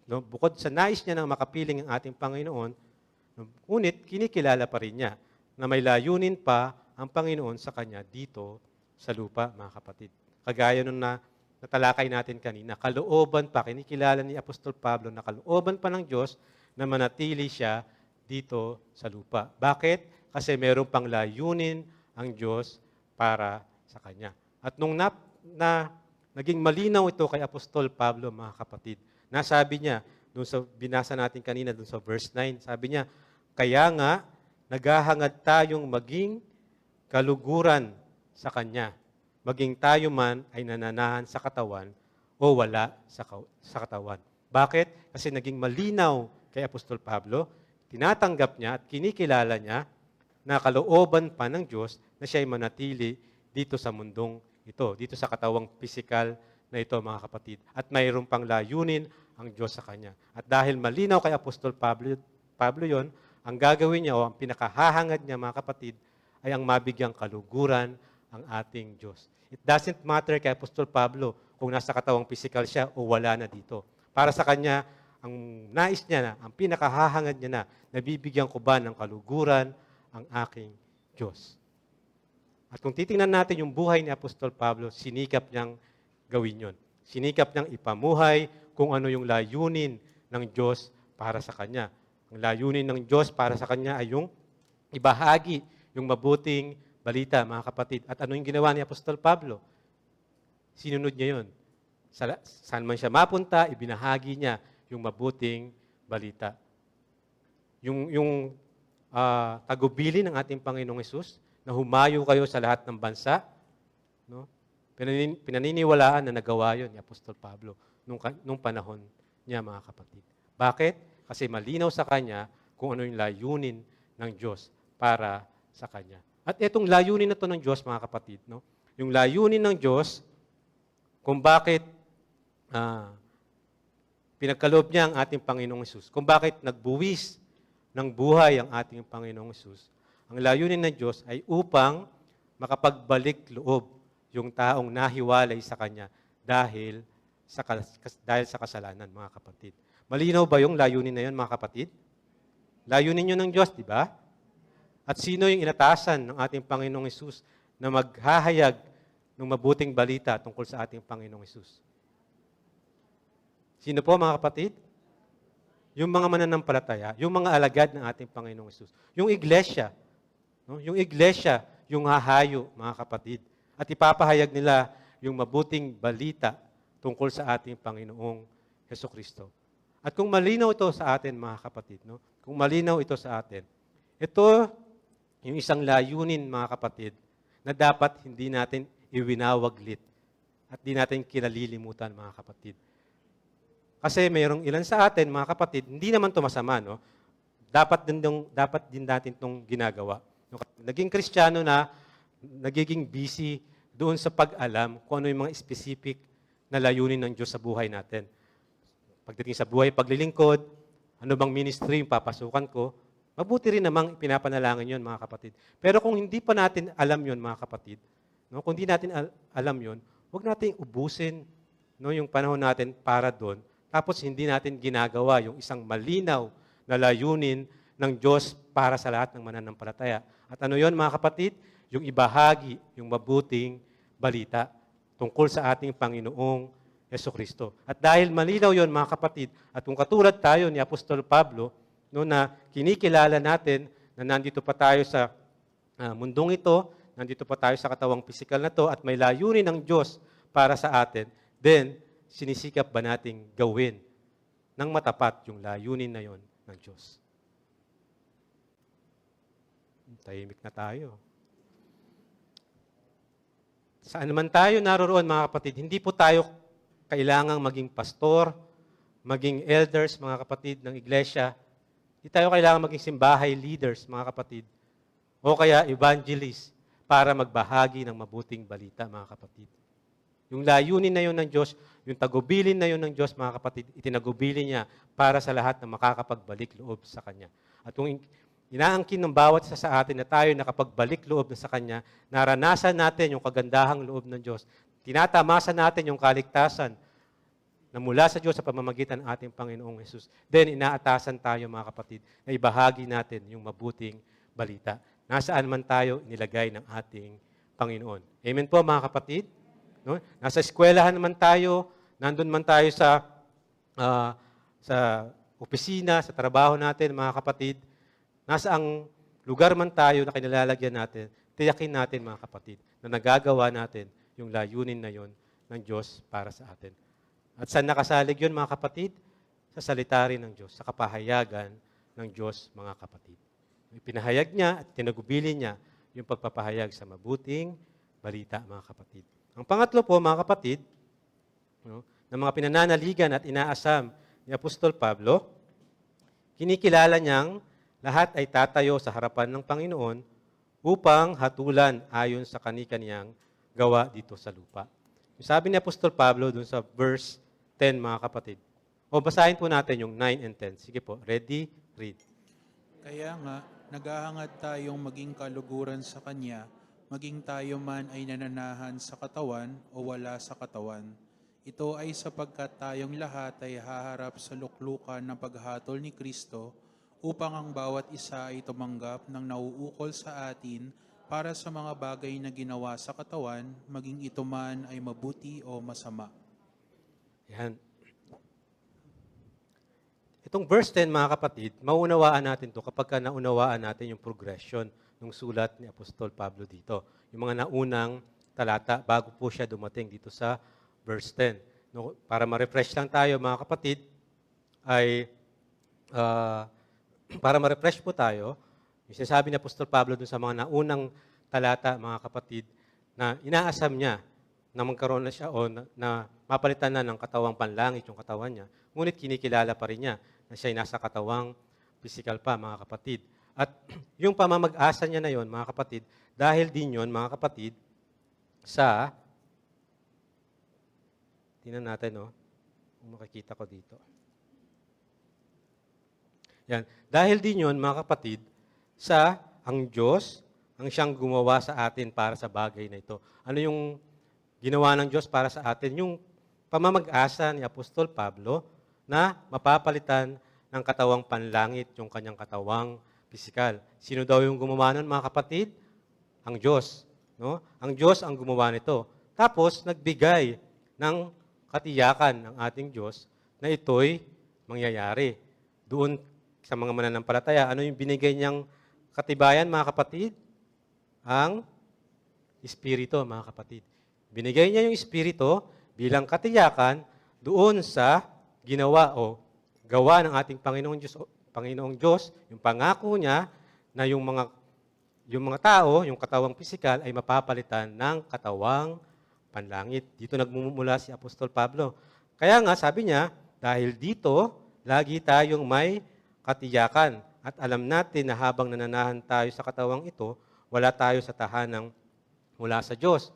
bukod sa nais niya nang makapiling ang ating Panginoon, ngunit kinikilala pa rin niya na may layunin pa ang Panginoon sa kanya dito sa lupa, mga kapatid. Kagaya nung natalakay natin kanina. Kalooban pa, kinikilala ni Apostol Pablo na kalooban pa ng Diyos na manatili siya dito sa lupa. Bakit? Kasi meron pang layunin ang Diyos para sa Kanya. At nung naging malinaw ito kay Apostol Pablo, mga kapatid, nasabi niya, doon sa binasa natin kanina, doon sa verse 9, sabi niya, kaya nga, naghahangad tayong maging kaluguran sa Kanya. Maging tayo man ay nananahan sa katawan o wala sa katawan. Bakit? Kasi naging malinaw kay Apostol Pablo, tinatanggap niya at kinikilala niya na kalooban pa ng Diyos na siya ay manatili dito sa mundong ito, dito sa katawang pisikal na ito, mga kapatid. At mayroon pang layunin ang Diyos sa Kanya. At dahil malinaw kay Apostol Pablo yon, ang gagawin niya o ang pinakahahangad niya, mga kapatid, ay ang mabigyang kaluguran ang ating Diyos. It doesn't matter kay Apostol Pablo kung nasa katawang pisikal siya o wala na dito. Para sa kanya, ang nais niya na, ang pinakahahangad niya na, nabibigyan ko ba ng kaluguran ang aking Diyos. At kung titingnan natin yung buhay ni Apostol Pablo, sinikap niyang gawin yon. Sinikap niyang ipamuhay kung ano yung layunin ng Diyos para sa kanya. Ang layunin ng Diyos para sa kanya ay yung ibahagi yung mabuting balita, mga kapatid. At ano yung ginawa ni Apostol Pablo? Sinunod niya yun. Saan man siya mapunta, ibinahagi niya yung mabuting balita. Yung tagubilin ng ating Panginoong Hesus, na humayo kayo sa lahat ng bansa, no? Pinaniniwalaan na nagawa yun ni Apostol Pablo nung panahon niya, mga kapatid. Bakit? Kasi malinaw sa kanya kung ano yung layunin ng Diyos para sa kanya. At itong layunin na to ng Diyos, mga kapatid, no? Yung layunin ng Diyos, kung bakit pinagkaloob niya ang ating Panginoong Hesus, kung bakit nagbuwis ng buhay ang ating Panginoong Hesus, ang layunin ng Diyos ay upang makapagbalik loob yung taong nahiwalay sa Kanya dahil sa kasalanan, mga kapatid. Malinaw ba yung layunin na yun, mga kapatid? Layunin yun ng Diyos, di ba? At sino yung inatasan ng ating Panginoong Hesus na maghahayag ng mabuting balita tungkol sa ating Panginoong Hesus? Sino po, mga kapatid? Yung mga mananampalataya, yung mga alagad ng ating Panginoong Hesus. Yung iglesia, no? Yung iglesia, yung hahayo, mga kapatid. At ipapahayag nila yung mabuting balita tungkol sa ating Panginoong Hesukristo. At kung malinaw ito sa atin, mga kapatid, no? Kung malinaw ito sa atin, ito yung isang layunin, mga kapatid, na dapat hindi natin iwinawaglit at di natin kinalilimutan, mga kapatid. Kasi mayroong ilan sa atin, mga kapatid, hindi naman ito masama, no? Dapat din natin itong ginagawa. Naging Kristiyano na, nagiging busy doon sa pag-alam kung ano yung mga specific na layunin ng Diyos sa buhay natin. Pagdating sa buhay paglilingkod, ano bang ministry yung papasukan ko, mabuti rin namang pinapanalangin yun, mga kapatid. Pero kung hindi pa natin alam yun, mga kapatid, no, kung hindi natin alam yun, huwag natin ubusin, no, yung panahon natin para doon, tapos hindi natin ginagawa yung isang malinaw na layunin ng Diyos para sa lahat ng mananampalataya. At ano yon, mga kapatid? Yung ibahagi, yung mabuting balita tungkol sa ating Panginoong Hesukristo. At dahil malinaw yon, mga kapatid, at kung katulad tayo ni Apostol Pablo, no, na kinikilala natin na nandito pa tayo sa mundong ito, nandito pa tayo sa katawang pisikal na to, at may layunin ng Diyos para sa atin, then sinisikap ba nating gawin ng matapat yung layunin na yon ng Diyos? Tahimik na tayo. Saan naman tayo naroroon, mga kapatid, hindi po tayo kailangang maging pastor, maging elders, mga kapatid ng iglesia. Hindi tayo kailangang maging simbahay leaders, mga kapatid. O kaya evangelist para magbahagi ng mabuting balita, mga kapatid. Yung layunin na yun ng Diyos, yung tagubilin na yun ng Diyos, mga kapatid, itinagubilin niya para sa lahat na makakapagbalik loob sa Kanya. At kung inaangkin ng bawat isa sa atin na tayo nakapagbalik loob na sa Kanya, naranasan natin yung kagandahang loob ng Diyos, tinatamasa natin yung kaligtasan na mula sa Diyos sa pamamagitan ng ating Panginoong Hesus, then inaatasan tayo, mga kapatid, na ibahagi natin yung mabuting balita. Nasaan man tayo nilagay ng ating Panginoon. Amen po, mga kapatid? No? Nasa eskwelahan naman tayo, nandun man tayo sa opisina, sa trabaho natin, mga kapatid, nasa ang lugar man tayo na kinalalagyan natin, tiyakin natin, mga kapatid, na nagagawa natin yung layunin na yon ng Diyos para sa atin. At saan nakasalig yun, mga kapatid? Sa salita rin ng Diyos, sa kapahayagan ng Diyos, mga kapatid. Ipinahayag niya at tinagubili niya yung pagpapahayag sa mabuting balita, mga kapatid. Ang pangatlo po, mga kapatid, ng mga pinananaligan at inaasam ni Apostol Pablo, kinikilala niyang lahat ay tatayo sa harapan ng Panginoon upang hatulan ayon sa kani-kaniyang gawa dito sa lupa. Yung sabi ni Apostol Pablo dun sa verse 10, mga kapatid. O basahin po natin yung 9 and 10. Sige po, ready, read. Kaya nga, naghahangad tayong maging kaluguran sa Kanya, maging tayo man ay nananahan sa katawan o wala sa katawan. Ito ay sapagkat tayong lahat ay haharap sa luklukan ng paghatol ni Kristo upang ang bawat isa ay tumanggap ng nauukol sa atin para sa mga bagay na ginawa sa katawan, maging ito man ay mabuti o masama. Yan. Itong verse 10, mga kapatid, maunawaan natin to kapag naunawaan natin yung progression ng sulat ni Apostol Pablo dito. Yung mga naunang talata bago po siya dumating dito sa verse 10. No, para ma-refresh lang tayo, mga kapatid, ay para ma-refresh po tayo, yung sinasabi ni Apostol Pablo dun sa mga naunang talata, mga kapatid, na inaasam niya na magkaroon na siya o na mapalitan na ng katawang panlangit yung katawan niya, ngunit kinikilala pa rin niya na siya ay nasa katawang physical pa, mga kapatid. At yung pamamag-asa niya na yon, mga kapatid, dahil din yon, mga kapatid, sa, tingnan natin, no? Kung makikita ko dito. Yan. Dahil din yon, mga kapatid, sa ang Diyos, ang siyang gumawa sa atin para sa bagay na ito. Ano yung ginawa ng Diyos para sa atin? Yung pamamag-asa ni Apostol Pablo na mapapalitan ng katawang panlangit yung kanyang katawang pisikal. Sino daw yung gumawa nun, mga kapatid? Ang Diyos. No? Ang Diyos ang gumawa nito. Tapos, nagbigay ng katiyakan ng ating Diyos na ito'y mangyayari. Doon sa mga mananampalataya, ano yung binigay niyang katibayan, mga kapatid? Ang Espiritu, mga kapatid. Binigay niya yung Espiritu bilang katiyakan doon sa ginawa o gawa ng ating Panginoong Diyos, yung pangako niya na yung mga tao, yung katawang pisikal ay mapapalitan ng katawang panlangit. Dito nagmumula si Apostol Pablo. Kaya nga sabi niya, dahil dito lagi tayong may katiyakan at alam natin na habang nananahan tayo sa katawang ito, wala tayo sa tahanang mula sa Diyos.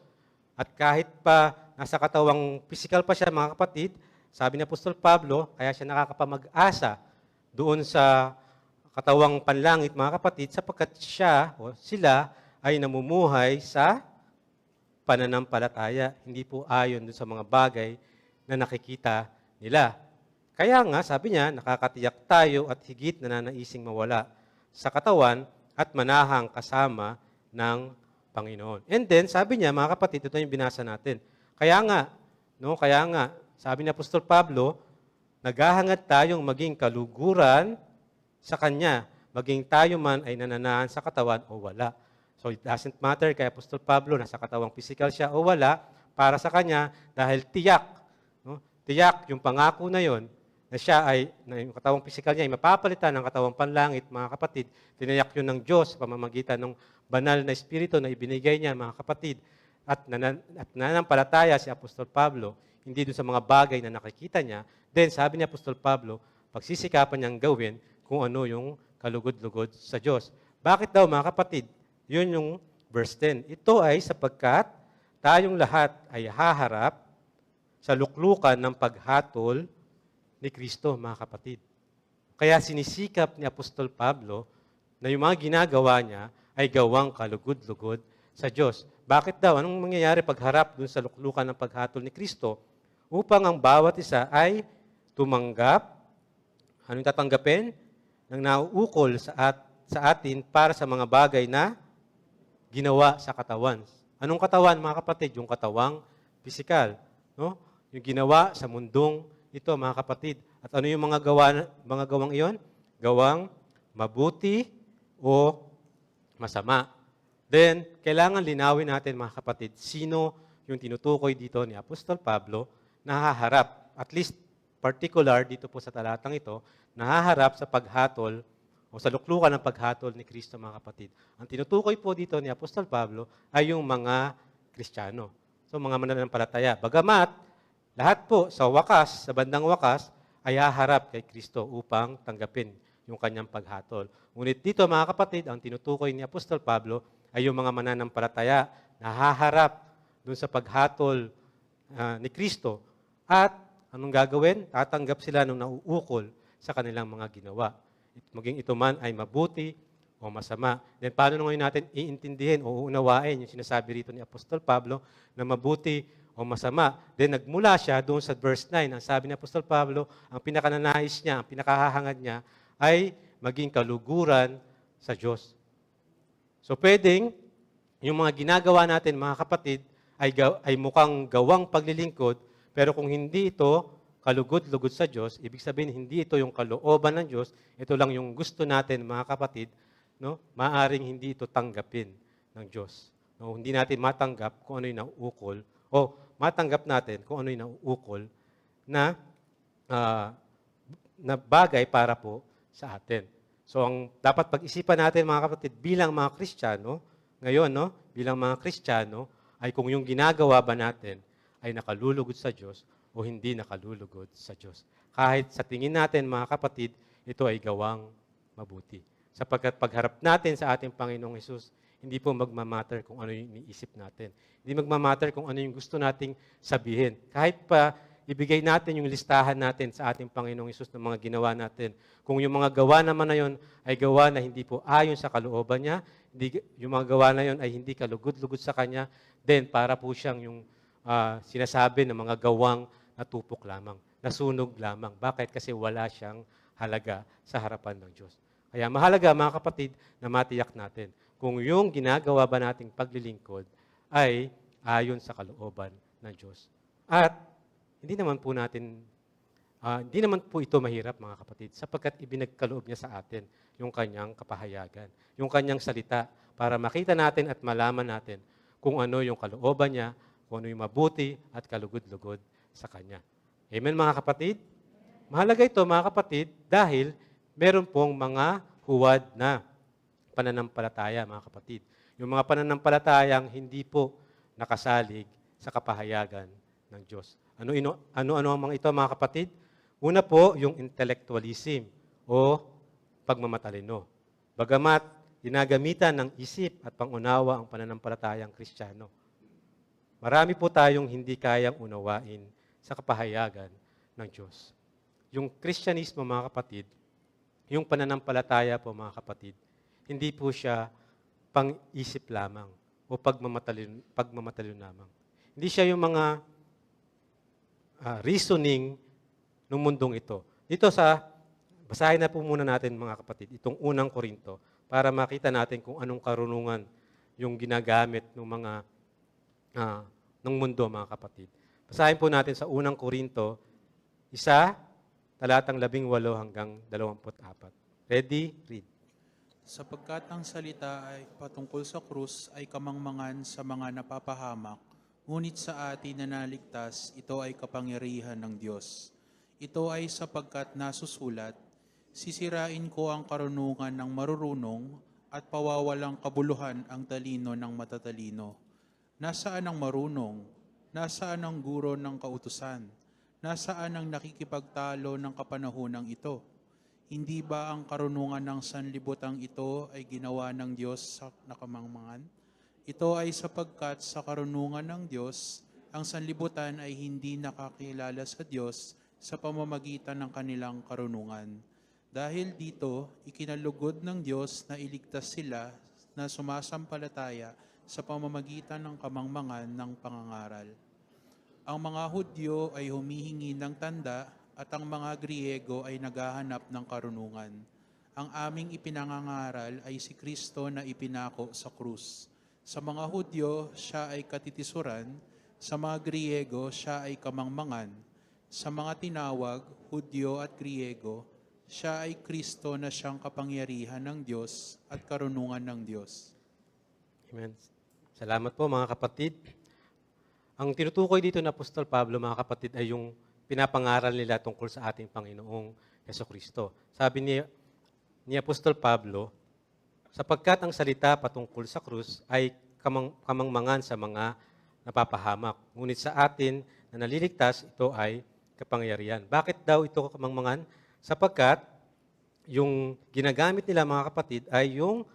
At kahit pa nasa katawang pisikal pa siya, mga kapatid, sabi ni Apostol Pablo, kaya siya nakakapamag-asa doon sa katawang panlangit, mga kapatid, sapagkat siya o sila ay namumuhay sa pananampalataya, hindi po ayon doon sa mga bagay na nakikita nila. Kaya nga, sabi niya, nakakatiyak tayo at higit na nanaising mawala sa katawan at manahang kasama ng Panginoon. And then, sabi niya, mga kapatid, ito yung binasa natin. Kaya nga, sabi ni Apostol Pablo, naghahangad tayong maging kaluguran sa Kanya, maging tayo man ay nananahan sa katawan o wala. So it doesn't matter kay Apostol Pablo, nasa katawang physical siya o wala, para sa Kanya, dahil tiyak, no? Tiyak yung pangako na yon na siya ay, na yung katawang physical niya ay mapapalitan ng katawang panlangit, mga kapatid, tinayak yun ng Diyos sa pamamagitan ng banal na Espiritu na ibinigay niya, mga kapatid, at nananampalataya si Apostol Pablo, hindi doon sa mga bagay na nakikita niya, then sabi ni Apostol Pablo, pagsisikapan niyang gawin kung ano yung kalugod-lugod sa Diyos. Bakit daw, mga kapatid? Yun yung verse 10. Ito ay sapagkat tayong lahat ay haharap sa luklukan ng paghatol ni Kristo, mga kapatid. Kaya sinisikap ni Apostol Pablo na yung mga ginagawa niya ay gawang kalugod-lugod sa Diyos. Bakit daw? Anong mangyayari pagharap dun sa luklukan ng paghatol ni Kristo? Upang ang bawat isa ay tumanggap, anong tatanggapin? Nang nauukol sa atin para sa mga bagay na ginawa sa katawan. Anong katawan, mga kapatid? Yung katawang pisikal, no? Yung ginawa sa mundong ito, mga kapatid. At ano yung mga gawang iyon? Gawang mabuti o masama. Then, kailangan linawin natin, mga kapatid, sino yung tinutukoy dito ni Apostol Pablo na haharap, at least particular dito po sa talatang ito, nahaharap sa paghatol o sa luklukan ng paghatol ni Kristo, mga kapatid. Ang tinutukoy po dito ni Apostol Pablo ay yung mga Kristiyano. So, mga mananampalataya. Bagamat, lahat po sa wakas, sa bandang wakas, ay haharap kay Kristo upang tanggapin yung kanyang paghatol. Ngunit dito, mga kapatid, ang tinutukoy ni Apostol Pablo ay yung mga mananampalataya na haharap dun sa paghatol ni Kristo. At anong gagawin? Tatanggap sila nung nauukol sa kanilang mga ginawa. Maging ito man ay mabuti o masama. Then paano ngayon natin iintindihin o uunawain yung sinasabi rito ni Apostol Pablo na mabuti o masama? Then nagmula siya doon sa verse 9. Ang sabi ni Apostol Pablo, ang pinakananais niya, ang pinakahahangad niya ay maging kaluguran sa Diyos. So pwedeng yung mga ginagawa natin, mga kapatid, ay mukhang gawang paglilingkod, pero kung hindi ito kalugod-lugod sa Diyos, ibig sabihin hindi ito yung kalooban ng Diyos, ito lang yung gusto natin, mga kapatid, no? Maaring hindi ito tanggapin ng Diyos. No? Hindi natin matanggap kung ano yung nauukol, o matanggap natin kung ano yung nauukol na, na bagay para po sa atin. So, ang dapat pag-isipan natin, mga kapatid, bilang mga Kristiyano, ngayon, no, bilang mga Kristiyano, ay kung yung ginagawa ba natin ay nakalulugod sa Diyos o hindi nakalulugod sa Diyos. Kahit sa tingin natin, mga kapatid, ito ay gawang mabuti. Sapagkat pagharap natin sa ating Panginoong Hesus, hindi po magmamatter kung ano yung iniisip natin. Hindi magmamatter kung ano yung gusto nating sabihin. Kahit pa ibigay natin yung listahan natin sa ating Panginoong Hesus ng mga ginawa natin. Kung yung mga gawa naman na yun ay gawa na hindi po ayon sa kalooban niya, yung mga gawa na yun ay hindi kalugod-lugod sa Kanya, then para po siyang yung sinasabi ng mga gawang natupok lamang, nasunog lamang. Bakit? Kasi wala siyang halaga sa harapan ng Diyos. Kaya mahalaga, mga kapatid, na matiyak natin kung yung ginagawa ba nating paglilingkod ay ayon sa kalooban ng Diyos. At hindi naman po ito mahirap, mga kapatid, sapagkat ibinagkaloob niya sa atin yung kanyang kapahayagan, yung kanyang salita, para makita natin at malaman natin kung ano yung kalooban niya, kung ano yung mabuti at kalugod-lugod sa Kanya. Amen, mga kapatid? Mahalaga ito, mga kapatid, dahil meron pong mga huwad na pananampalataya, mga kapatid. Yung mga pananampalatayang hindi po nakasalig sa kapahayagan ng Diyos. Ano ang mga ito, mga kapatid? Una po, yung intellectualism o pagmamatalino. Bagamat ginagamitan ng isip at pangunawa ang pananampalatayang Kristiyano, marami po tayong hindi kayang unawain sa kapahayagan ng Diyos. Yung Kristyanismo, mga kapatid, yung pananampalataya po, mga kapatid, hindi po siya pang-isip lamang o pagmamatalino lamang. Hindi siya yung mga reasoning ng mundong ito. Basahin na po muna natin, mga kapatid, itong unang Korinto para makita natin kung anong karunungan yung ginagamit ng mga ng mundo, mga kapatid. Basahin po natin sa unang Korinto, 1, talatang 18 hanggang 24. Ready? Read. Sapagkat ang salita ay patungkol sa krus ay kamangmangan sa mga napapahamak, ngunit sa atin na naligtas, ito ay kapangyarihan ng Diyos. Ito ay sapagkat nasusulat, sisirain ko ang karunungan ng marurunong at pawawalang kabuluhan ang talino ng matatalino. Nasaan ang marunong? Nasaan ang guro ng kautusan? Nasaan ang nakikipagtalo ng kapanahonang ito? Hindi ba ang karunungan ng sanlibutan ito ay ginawa ng Diyos sa nakamangmangan? Ito ay sapagkat sa karunungan ng Diyos, ang sanlibutan ay hindi nakakilala sa Diyos sa pamamagitan ng kanilang karunungan. Dahil dito, ikinalugod ng Diyos na iligtas sila na sumasampalataya sa pamamagitan ng kamangmangan ng pangangaral. Ang mga Hudyo ay humihingi ng tanda at ang mga Griego ay naghahanap ng karunungan. Ang aming ipinangangaral ay si Kristo na ipinako sa krus. Sa mga Hudyo, siya ay katitisuran, Sa mga Griego, siya ay kamangmangan. Sa mga tinawag, Hudyo at Griego, siya ay Kristo na siyang kapangyarihan ng Diyos at karunungan ng Diyos. Amen. Salamat po mga kapatid. Ang tinutukoy dito ng Apostol Pablo, mga kapatid, ay yung pinapangaral nila tungkol sa ating Panginoong Hesukristo. Sabi ni Apostol Pablo, sapagkat ang salita patungkol sa krus ay kamangmangan sa mga napapahamak. Ngunit sa atin na naliligtas, ito ay kapangyarihan. Bakit daw ito kamangmangan? Sapagkat yung ginagamit nila, mga kapatid, ay yung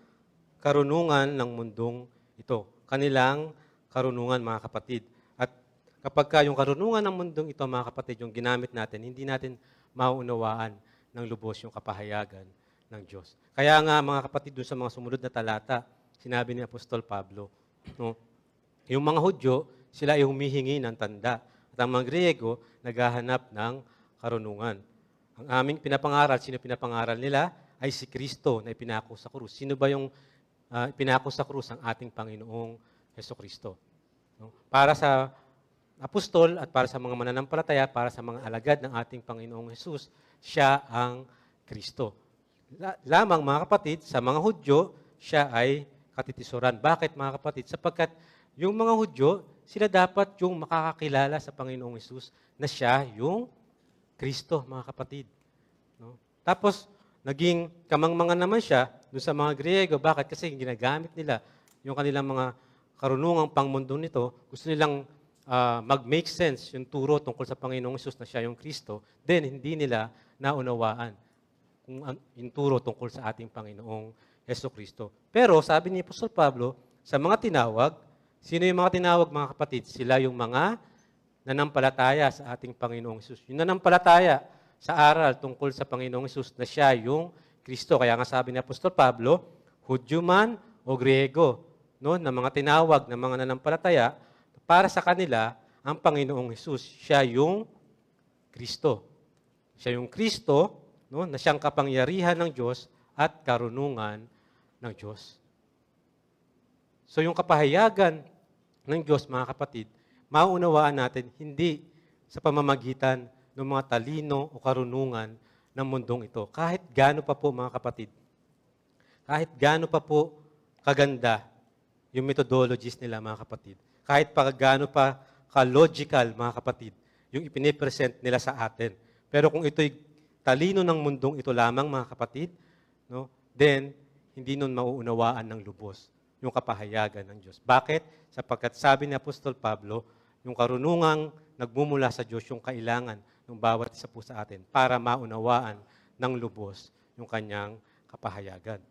karunungan ng mundong ito. Kanilang karunungan, mga kapatid. At kapag yung karunungan ng mundong ito, mga kapatid, yung ginamit natin, hindi natin mauunawaan ng lubos yung kapahayagan ng Diyos. Kaya nga, mga kapatid, doon sa mga sumunod na talata, sinabi ni Apostol Pablo, no, yung mga Hudyo, sila ay humihingi ng tanda. At ang mga Griego, naghahanap ng karunungan. Ang aming pinapangaral, sino pinapangaral nila? Ay si Kristo na ipinako sa krus. Sino ba yung ipinako sa krus? Ang ating Panginoong Hesukristo. No? Para sa apostol at para sa mga mananampalataya, para sa mga alagad ng ating Panginoong Hesus, siya ang Kristo. Lamang, mga kapatid, sa mga Hudyo, siya ay katitisuran. Bakit, mga kapatid? Sapagkat yung mga Hudyo, sila dapat yung makakakilala sa Panginoong Hesus na siya yung Kristo, mga kapatid. No? Tapos, naging kamangmangan naman siya doon sa mga Griego. Bakit? Kasi ginagamit nila yung kanilang mga karunungang pangmundo nito. Gusto nilang mag-make sense yung turo tungkol sa Panginoong Hesus na siya yung Kristo. Then, hindi nila naunawaan kung yung turo tungkol sa ating Panginoong Hesukristo. Pero, sabi ni Apostol Pablo, sa mga tinawag, sino yung mga tinawag, mga kapatid? Sila yung mga nanampalataya sa ating Panginoong Hesus. Yung nanampalataya sa aral tungkol sa Panginoong Hesus na siya yung Kristo. Kaya nga sabi ni Apostol Pablo, Hudyo man o Griego, no, na mga tinawag na mga nanampalataya, para sa kanila, ang Panginoong Hesus, siya yung Kristo. Siya yung Kristo, no, na siyang kapangyarihan ng Diyos at karunungan ng Diyos. So yung kapahayagan ng Diyos, mga kapatid, mauunawaan natin hindi sa pamamagitan ng mga talino o karunungan ng mundong ito. Kahit gaano pa po, mga kapatid, kahit gaano pa po kaganda yung methodologies nila, mga kapatid, kahit pa gaano pa ka-logical, mga kapatid, yung ipinipresent nila sa atin. Pero kung ito'y talino ng mundong ito lamang, mga kapatid, no, then hindi nun mauunawaan ng lubos yung kapahayagan ng Diyos. Bakit? Sapagkat sabi ni Apostol Pablo, yung karunungang nagmumula sa Diyos yung kailangan ng bawat isa po sa atin para maunawaan ng lubos yung kanyang kapahayagan.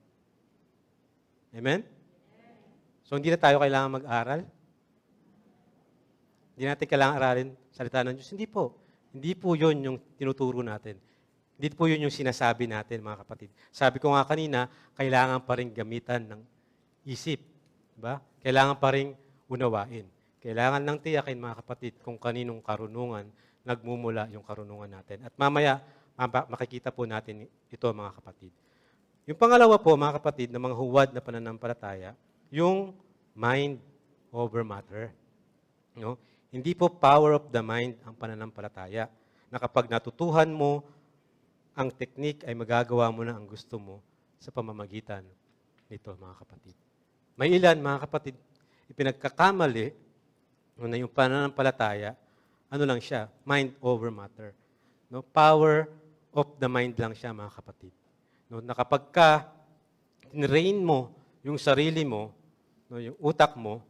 Amen? So, hindi na tayo kailangan mag-aral? Hindi natin kailangan aralin salita ng Diyos? Hindi po. Hindi po yun yung tinuturo natin. Hindi po yun yung sinasabi natin, mga kapatid. Sabi ko nga kanina, kailangan pa rin gamitan ng isip. Diba? Kailangan pa rin unawain. Kailangan lang tiyakin, mga kapatid, kung kaninong karunungan nagmumula yung karunungan natin. At mamaya, makikita po natin ito, mga kapatid. Yung pangalawa po, mga kapatid, ng mga huwad na pananampalataya, yung mind over matter. No? Hindi po power of the mind ang pananampalataya. Na kapag natutuhan mo ang teknik, ay magagawa mo na ang gusto mo sa pamamagitan nito, mga kapatid. May ilan, mga kapatid, ipinagkakamali na yung pananampalataya, ano lang siya, mind over matter. No? Power of the mind lang siya, mga kapatid. No? Na kapag ka tinrain mo yung sarili mo, no, yung utak mo,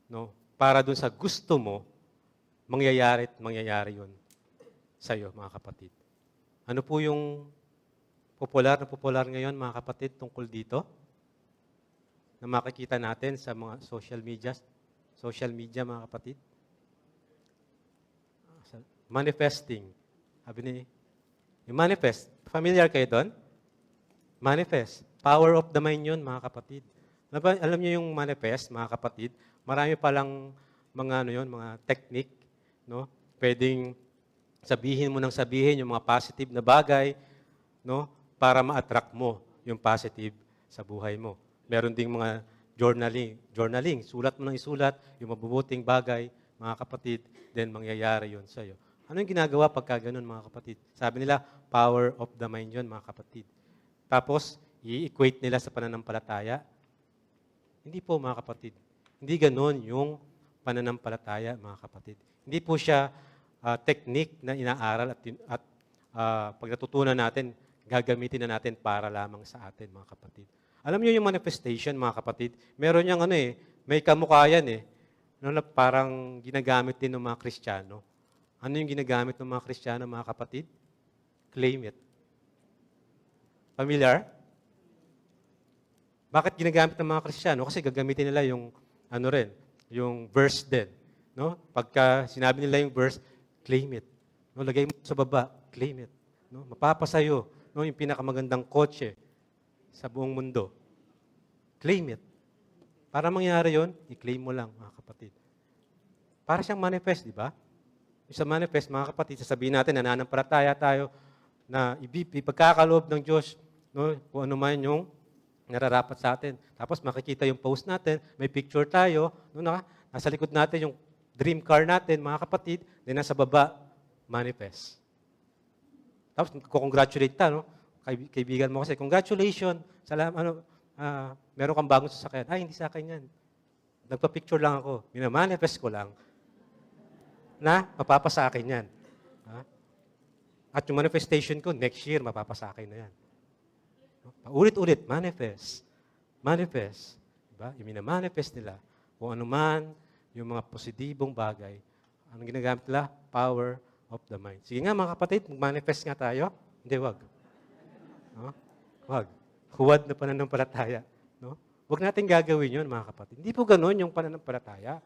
no, para dun sa gusto mo, mangyayari yun sa iyo, mga kapatid. Ano po yung popular ngayon, mga kapatid, tungkol dito? Na makikita natin sa mga social media, mga kapatid? Manifesting. Sabi ni, yung manifest, familiar kayo doon? Manifest. Power of the mind yun, mga kapatid. Alam niyo yung manifest, mga kapatid, marami palang mga, mga technique, no? Pwedeng sabihin mo ng sabihin yung mga positive na bagay, no? Para ma-attract mo yung positive sa buhay mo. Meron ding mga journaling. Sulat mo ng isulat, yung mabubuting bagay, mga kapatid, then mangyayari yun sa'yo. Ano yung ginagawa pagka ganun, mga kapatid? Sabi nila, power of the mind yun, mga kapatid. Tapos, i-equate nila sa pananampalataya. Hindi po, mga kapatid. Hindi ganun yung pananampalataya, mga kapatid. Hindi po siya technique na inaaral at pag natutunan natin, gagamitin na natin para lamang sa atin, mga kapatid. Alam niyo yung manifestation, mga kapatid, meron yung may kamukha yan na parang ginagamit din ng mga Kristiyano. Ano yung ginagamit ng mga Kristiyano, mga kapatid? Claim it. Familiar? Bakit ginagamit ng mga Kristiyano? Kasi gagamitin nila yung yung verse din. No? Pagka sinabi nila yung verse, claim it. No? Lagay mo sa baba, claim it. No? Mapapasayo. No? Yung pinakamagandang kotse sa buong mundo. Claim it. Para mangyari yon, i-claim mo lang, mga kapatid. Para siyang manifest, di ba? Yung sa manifest, mga kapatid, sasabihin natin, nananampalataya tayo na ipagkakaloob ng Diyos, no? Kung ano man yung nararapat sa atin. Tapos makikita yung post natin, may picture tayo, no? Nasa likod natin yung dream car natin, mga kapatid, then nasa baba, manifest. Tapos congratulate ta, no? Kaibigan mo kasi, congratulations, salamat, meron kang bagong sasakyan. Ay, hindi sa akin yan. Nagpa-picture lang ako. Minamanifest ko lang na mapapasa akin yan. At yung manifestation ko, next year, mapapasa akin na yan. Paulit-ulit, manifest. Manifest. Diba? Yung minamanifest nila. Kung ano man, yung mga positibong bagay. Anong ginagamit nila? Power of the mind. Sige nga, mga kapatid, mag-manifest nga tayo. Hindi, wag. No? Wag. Huwad na pananampalataya. No? Huwag natin gagawin yun, mga kapatid. Hindi po ganun yung pananampalataya.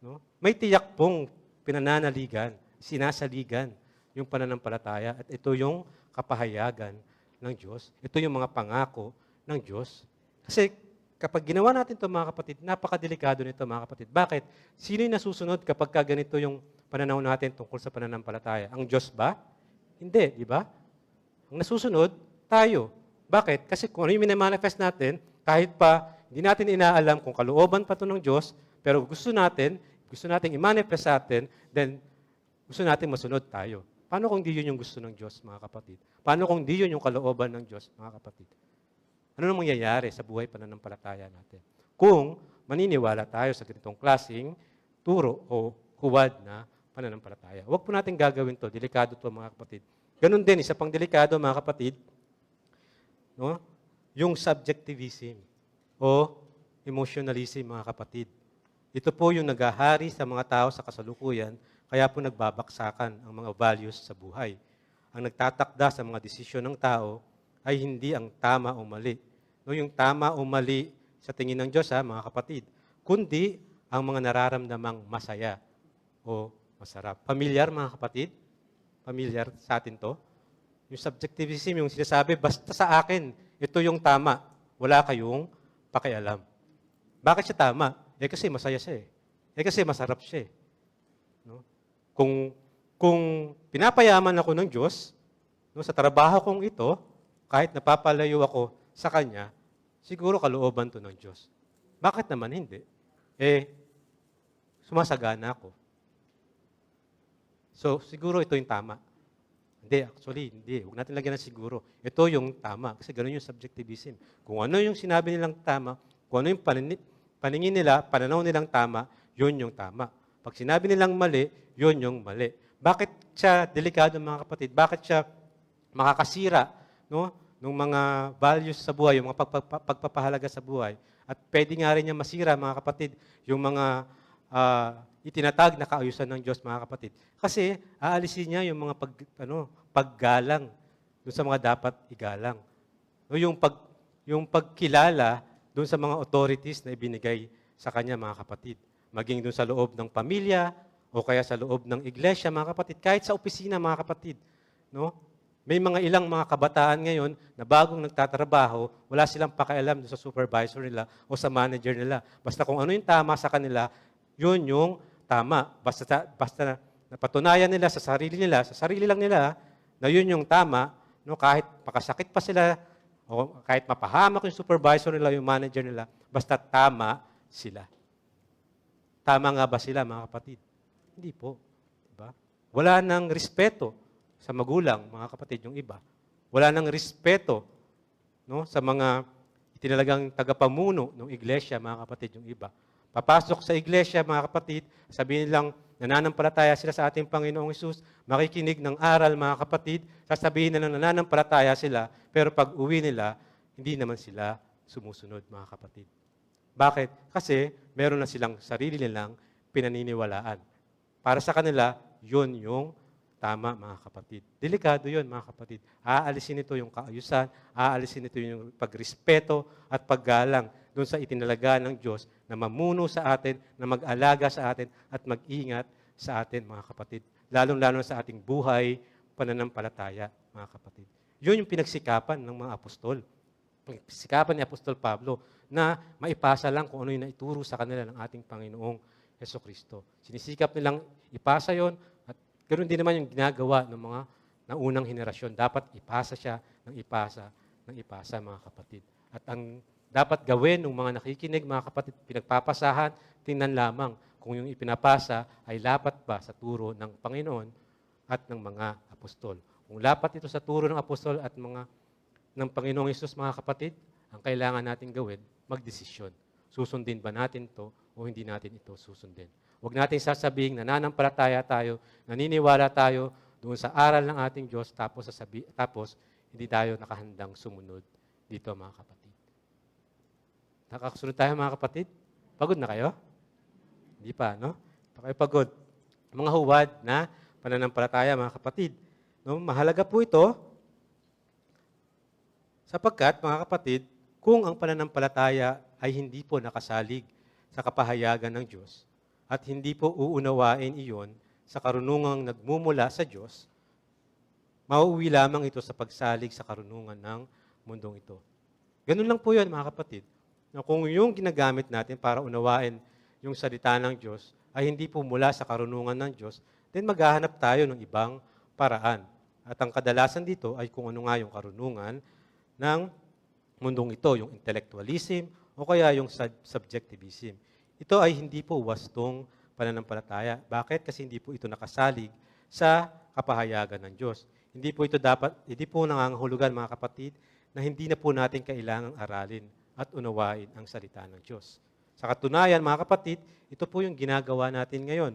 No? May tiyak pong pinananaligan, sinasaligan yung pananampalataya. At ito yung kapahayagan ng Diyos. Ito yung mga pangako ng Diyos. Kasi kapag ginawa natin ito, mga kapatid, napakadelikado nito, mga kapatid. Bakit? Sino yung nasusunod kapag ganito yung pananaw natin tungkol sa pananampalataya? Ang Diyos ba? Hindi, di ba? Ang nasusunod, tayo. Bakit? Kasi kung ano yung minamanifest natin, kahit pa hindi natin inaalam kung kalooban pa ito ng Diyos, pero gusto natin i-manifest sa atin, then gusto natin masunod tayo. Paano kung di yun yung gusto ng Diyos, mga kapatid? Paano kung di yun yung kalooban ng Diyos, mga kapatid? Ano nang mangyayari sa buhay pananampalataya natin? Kung maniniwala tayo sa ganitong klaseng turo o huwad na pananampalataya. Huwag po natin gagawin to. Delikado to, mga kapatid. Ganun din, isa pang delikado, mga kapatid, no? Yung subjectivism o emotionalism, mga kapatid. Ito po yung naghahari sa mga tao sa kasalukuyan, kaya po nagbabaksakan ang mga values sa buhay. Ang nagtatakda sa mga desisyon ng tao ay hindi ang tama o mali. No, yung tama o mali sa tingin ng Diyos, mga kapatid, kundi ang mga nararamdamang masaya o masarap. Pamilyar, mga kapatid? Pamilyar sa atin to? Yung subjectivism, yung sinasabi, basta sa akin, ito yung tama. Wala kayong pakialam. Bakit siya tama? Kasi masaya siya . Kasi masarap siya . No? Kung pinapayaman ako ng Diyos, no, sa trabaho kong ito, kahit napapalayo ako sa Kanya, siguro kalooban to ng Diyos. Bakit naman hindi? Sumasagana ako. So, siguro ito yung tama. Hindi. Huwag natin lagyan ng siguro. Ito yung tama. Kasi ganun yung subjectivism. Kung ano yung sinabi nilang tama, kung ano yung paningin nila, pananaw nilang tama, yun yung tama. Pag sinabi nilang mali, yun yung mali. Bakit siya delikado, mga kapatid? Bakit siya makakasira, no, ng mga values sa buhay, yung mga pagpapahalaga sa buhay? At pwede nga rin niya masira, mga kapatid, yung mga itinatag na kaayusan ng Diyos, mga kapatid. Kasi aalisin niya yung mga paggalang doon sa mga dapat igalang. No, yung pagkilala doon sa mga authorities na ibinigay sa kanya, mga kapatid. Maging doon sa loob ng pamilya o kaya sa loob ng iglesia, mga kapatid. Kahit sa opisina, mga kapatid. No? May mga ilang mga kabataan ngayon na bagong nagtatrabaho, wala silang pakialam doon sa supervisor nila o sa manager nila. Basta kung ano yung tama sa kanila, yun yung tama. Basta napatunayan nila, sa sarili lang nila, na yun yung tama, no, kahit makasakit pa sila, o kahit mapahamak yung supervisor nila, yung manager nila, basta tama sila. Tama nga ba sila, mga kapatid? Hindi po. Diba? Wala nang respeto sa magulang, mga kapatid, yung iba. Wala nang respeto, no, sa mga itinalagang tagapamuno ng iglesia, mga kapatid, yung iba. Papasok sa iglesia, mga kapatid, sabihin lang, nananampalataya sila sa ating Panginoong Hesus, makikinig ng aral, mga kapatid, sasabihin na nananampalataya sila, pero pag uwi nila, hindi naman sila sumusunod, mga kapatid. Bakit? Kasi meron na silang sarili nilang pinaniniwalaan. Para sa kanila, yun yung tama, mga kapatid. Delikado yun, mga kapatid. Aalisin nito yung kaayusan, aalisin nito yung pagrespeto at paggalang doon sa itinalaga ng Diyos na mamuno sa atin, na mag-alaga sa atin at mag-ingat sa atin, mga kapatid. Lalong-lalo sa ating buhay, pananampalataya, mga kapatid. Yun yung pinagsikapan ng mga apostol. Sikapan ni Apostol Pablo na maipasa lang kung ano yung naituro sa kanila ng ating Panginoong Hesukristo. Sinisikap nilang ipasa yon at ganoon din naman yung ginagawa ng mga naunang henerasyon. Dapat ipasa siya ng ipasa, mga kapatid. At ang dapat gawin ng mga nakikinig, mga kapatid, pinagpapasahan, tingnan lamang kung yung ipinapasa ay lapat ba sa turo ng Panginoon at ng mga apostol. Kung lapat ito sa turo ng apostol at ng Panginoong Hesus, mga kapatid, ang kailangan natin gawin, magdesisyon. Susundin ba natin to o hindi natin ito susundin? Huwag natin sasabihin, nananampalataya tayo, naniniwala tayo doon sa aral ng ating Diyos, tapos hindi tayo nakahandang sumunod dito, mga kapatid. Nakakasunod tayo, mga kapatid? Pagod na kayo? Hindi pa, no? Pa kayo pagod. Mga huwad na pananampalataya, mga kapatid. No? Mahalaga po ito, sapagkat, mga kapatid, kung ang pananampalataya ay hindi po nakasalig sa kapahayagan ng Diyos at hindi po uunawain iyon sa karunungang nagmumula sa Diyos, mauuwi lamang ito sa pagsalig sa karunungan ng mundong ito. Ganun lang po yun, mga kapatid. Na kung yung ginagamit natin para unawain yung salita ng Diyos ay hindi po mula sa karunungan ng Diyos, then maghahanap tayo ng ibang paraan. At ang kadalasan dito ay kung ano nga yung karunungan ng mundong ito, yung intellectualism o kaya yung subjectivism. Ito ay hindi po wastong pananampalataya. Bakit? Kasi hindi po ito nakasalig sa kapahayagan ng Diyos. Hindi po nangangahulugan, mga kapatid, na hindi na po natin kailangang aralin at unawain ang salita ng Diyos. Sa katunayan, mga kapatid, ito po yung ginagawa natin ngayon.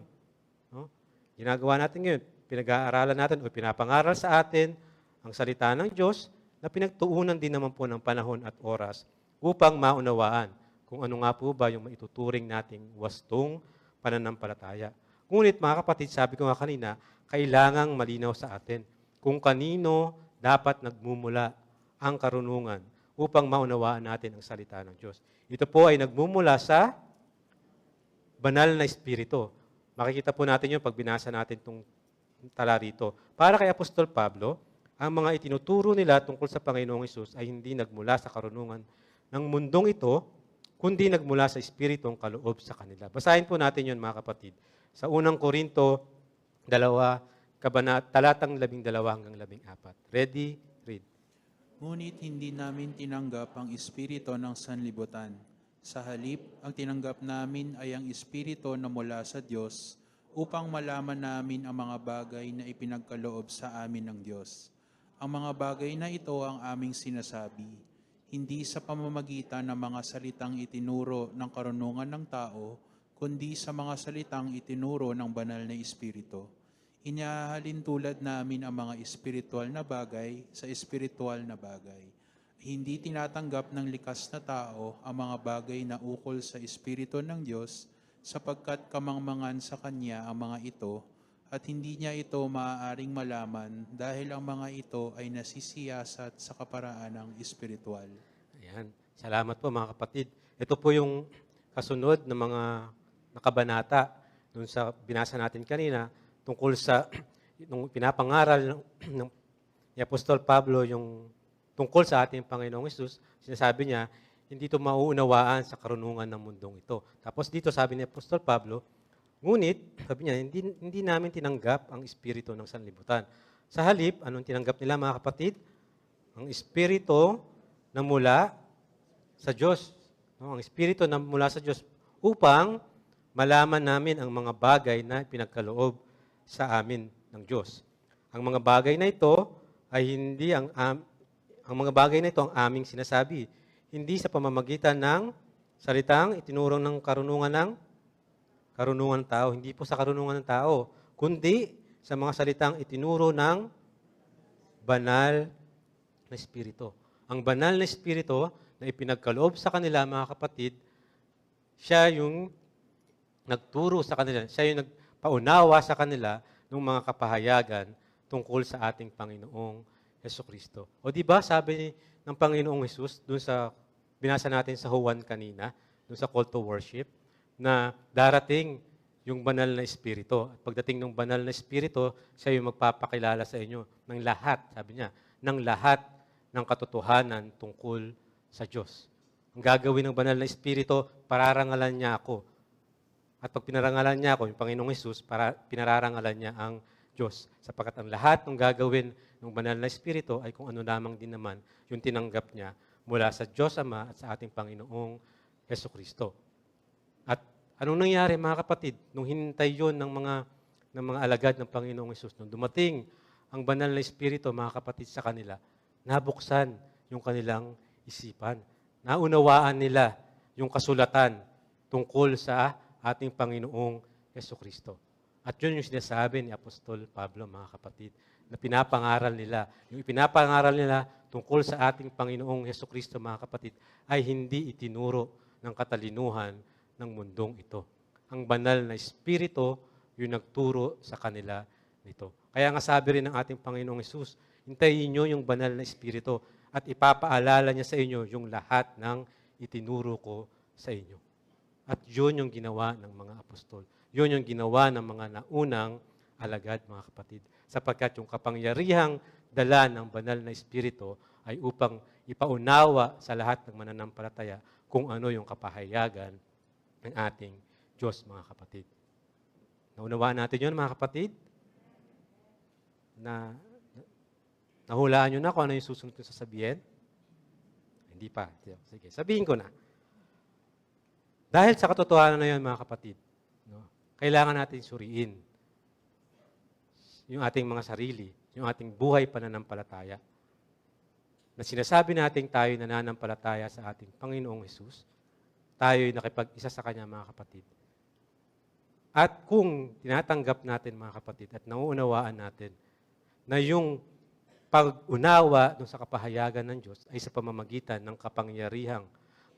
No? Ginagawa natin ngayon. Pinag-aaralan natin o pinapangaral sa atin ang salita ng Diyos na pinagtuunan din naman po ng panahon at oras upang maunawaan kung ano nga po ba yung maituturing nating wastong pananampalataya. Ngunit, mga kapatid, sabi ko nga kanina, kailangang malinaw sa atin kung kanino dapat nagmumula ang karunungan upang maunawaan natin ang salita ng Diyos. Ito po ay nagmumula sa banal na espiritu. Makikita po natin yun pag binasa natin itong tala rito. Para kay Apostol Pablo, ang mga itinuturo nila tungkol sa Panginoong Hesus ay hindi nagmula sa karunungan ng mundong ito, kundi nagmula sa Espiritong kaloob sa kanila. Basahin po natin yun, mga kapatid. Sa unang Korinto 2, talatang 12 hanggang 14. Ready? Read. Ngunit hindi namin tinanggap ang espiritu ng sanlibutan. Sa halip, ang tinanggap namin ay ang espiritu na mula sa Diyos upang malaman namin ang mga bagay na ipinagkaloob sa amin ng Diyos. Ang mga bagay na ito ang aming sinasabi, hindi sa pamamagitan ng mga salitang itinuro ng karunungan ng tao, kundi sa mga salitang itinuro ng banal na Espiritu. Inihahalin tulad namin ang mga espiritual na bagay sa espiritual na bagay. Hindi tinatanggap ng likas na tao ang mga bagay na ukol sa Espiritu ng Diyos, sapagkat kamangmangan sa Kanya ang mga ito, at hindi niya ito maaaring malaman dahil ang mga ito ay nasisiyasat sa kaparaan ng espiritual. Ayan. Salamat po, mga kapatid. Ito po yung kasunod ng mga nakabanata dun sa binasa natin kanina tungkol sa nung pinapangaral ni Apostol Pablo yung tungkol sa ating Panginoong Hesus. Sinasabi niya, hindi ito mauunawaan sa karunungan ng mundong ito. Tapos dito sabi ni Apostol Pablo, ngunit, sabi niya, hindi namin tinanggap ang espiritu ng sanlibutan. Sa halip, anong tinanggap nila, mga kapatid? Ang espiritu na mula sa Diyos. No? Ang espiritu na mula sa Diyos upang malaman namin ang mga bagay na pinagkaloob sa amin ng Diyos. Ang mga bagay na ito ay hindi ang mga bagay na ito ang aming sinasabi, hindi sa pamamagitan ng salitang itinurong ng karunungan ng tao, hindi po sa karunungan ng tao, kundi sa mga salitang itinuro ng banal na Espiritu. Ang banal na Espiritu na ipinagkaloob sa kanila, mga kapatid, siya yung nagturo sa kanila, siya yung nagpaunawa sa kanila ng mga kapahayagan tungkol sa ating Panginoong Hesukristo. O di ba sabi ng Panginoong Hesus doon sa binasa natin sa Juan kanina, doon sa call to worship, na darating yung banal na Espiritu. At pagdating ng banal na Espiritu, siya yung magpapakilala sa inyo ng lahat, sabi niya, ng lahat ng katotohanan tungkol sa Diyos. Ang gagawin ng banal na Espiritu, pararangalan niya ako. At pag pinarangalan niya ako, yung Panginoong Hesus, pinararangalan niya ang Diyos. Sapagkat ang lahat ng gagawin ng banal na Espiritu ay kung ano lamang din naman yung tinanggap niya mula sa Diyos Ama at sa ating Panginoong Hesukristo. At anong nangyari, mga kapatid, nung hinintay yun ng mga alagad ng Panginoong Hesus, nung dumating ang banal na Espiritu, mga kapatid, sa kanila, nabuksan yung kanilang isipan. Naunawaan nila yung kasulatan tungkol sa ating Panginoong Hesukristo. At yun yung sinasabi ni Apostol Pablo, mga kapatid, na pinapangaral nila. Yung ipinapangaral nila tungkol sa ating Panginoong Hesukristo, mga kapatid, ay hindi itinuro ng katalinuhan ng mundong ito. Ang banal na Espiritu yung nagturo sa kanila nito. Kaya nga sabi rin ng ating Panginoong Hesus, hintayin nyo yung banal na Espiritu at ipapaalala niya sa inyo yung lahat ng itinuro ko sa inyo. At yun yung ginawa ng mga apostol. Yun yung ginawa ng mga naunang alagad, mga kapatid. Sapagkat yung kapangyarihang dala ng banal na Espiritu ay upang ipaunawa sa lahat ng mananampalataya kung ano yung kapahayagan ng ating Diyos, mga kapatid. Naunawaan natin yun, mga kapatid? Nahulaan nyo na kung ano yung susunod ko sasabihin? Hindi pa. Sige, sabihin ko na. Dahil sa katotohanan na yun, mga kapatid, kailangan natin suriin yung ating mga sarili, yung ating buhay pananampalataya. Na sinasabi natin tayo nananampalataya sa ating Panginoong Hesus, tayo'y nakipag-isa sa Kanya, mga kapatid. At kung tinatanggap natin, mga kapatid, at nauunawaan natin na yung pag-unawa sa kapahayagan ng Diyos ay sa pamamagitan ng kapangyarihang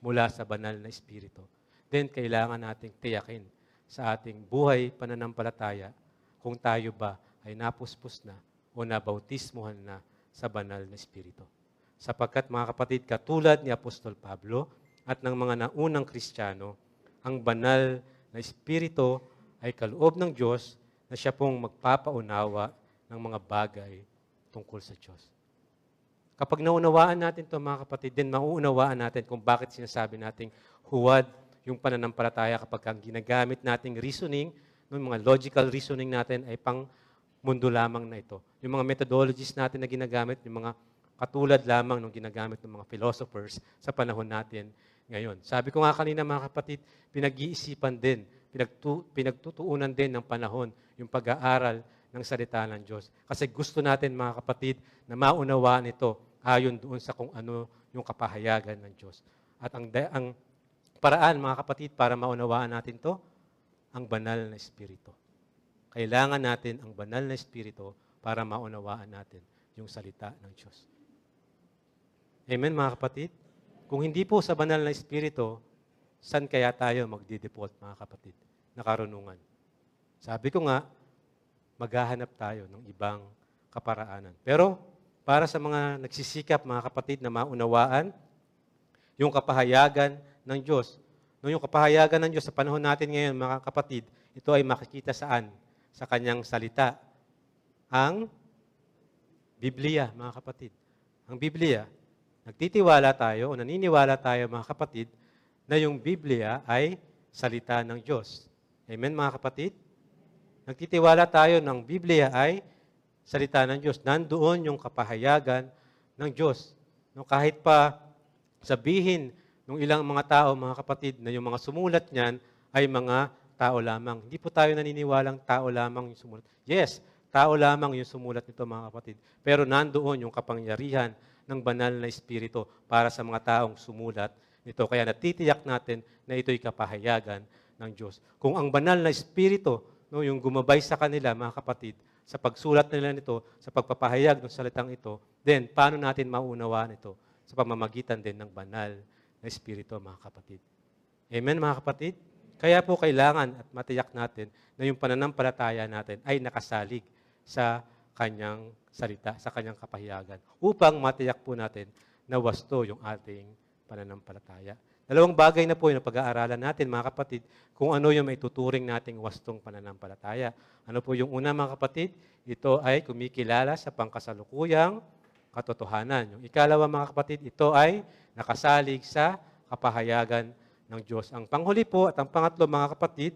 mula sa banal na Espiritu, then kailangan nating tiyakin sa ating buhay pananampalataya kung tayo ba ay napuspos na o nabautismuhan na sa banal na Espiritu. Sapagkat, mga kapatid, katulad ni Apostol Pablo at ng mga naunang Kristiyano, ang banal na Espiritu ay kaloob ng Diyos na siya pong magpapaunawa ng mga bagay tungkol sa Diyos. Kapag naunawaan natin ito, mga kapatid, din mauunawaan natin kung bakit sinasabi nating huwad yung pananampalataya kapag ang ginagamit nating reasoning, yung mga logical reasoning natin ay pang mundo lamang na ito. Yung mga methodologies natin na ginagamit, yung mga katulad lamang ng ginagamit ng mga philosophers sa panahon natin ngayon. Sabi ko nga kanina, mga kapatid, pinag-iisipan din, pinagtutuunan din ng panahon yung pag-aaral ng salita ng Diyos. Kasi gusto natin, mga kapatid, na maunawaan ito ayon doon sa kung ano yung kapahayagan ng Diyos. At ang paraan, mga kapatid, para maunawaan natin to, ang banal na Espiritu. Kailangan natin ang banal na Espiritu para maunawaan natin yung salita ng Diyos. Amen, mga kapatid? Kung hindi po sa banal na Espiritu, saan kaya tayo magdi-default, mga kapatid, na karunungan? Sabi ko nga, maghahanap tayo ng ibang kaparaanan. Pero, para sa mga nagsisikap, mga kapatid, na maunawaan yung kapahayagan ng Diyos. No, yung kapahayagan ng Diyos sa panahon natin ngayon, mga kapatid, ito ay makikita saan? Sa Kanyang salita. Ang Biblia, mga kapatid. Ang Biblia, nagtitiwala tayo o naniniwala tayo, mga kapatid, na yung Biblia ay salita ng Diyos. Amen, mga kapatid? Nagtitiwala tayo ng Biblia ay salita ng Diyos. Nandoon yung kapahayagan ng Diyos. No, kahit pa sabihin ng ilang mga tao, mga kapatid, na yung mga sumulat niyan ay mga tao lamang. Hindi po tayo naniniwalang tao lamang yung sumulat. Yes, tao lamang yung sumulat nito mga kapatid. Pero nandoon yung kapangyarihan ng banal na Espiritu para sa mga taong sumulat nito. Kaya natitiyak natin na ito'y kapahayagan ng Diyos. Kung ang banal na Espiritu, no, yung gumabay sa kanila, mga kapatid, sa pagsulat nila nito, sa pagpapahayag ng salitang ito, then paano natin maunawaan ito? Sa pamamagitan din ng banal na Espiritu, mga kapatid. Amen, mga kapatid? Kaya po kailangan at matiyak natin na yung pananampalataya natin ay nakasalig sa kanyang salita, sa kanyang kapahayagan, upang matiyak po natin na wasto yung ating pananampalataya. Dalawang bagay na po yung pag-aaralan natin, mga kapatid, kung ano yung maituturing nating wastong pananampalataya. Ano po yung una, mga kapatid? Ito ay kumikilala sa pangkasalukuyang katotohanan. Yung ikalawa, mga kapatid, ito ay nakasalig sa kapahayagan ng Diyos. Ang panghuli po at ang pangatlo, mga kapatid,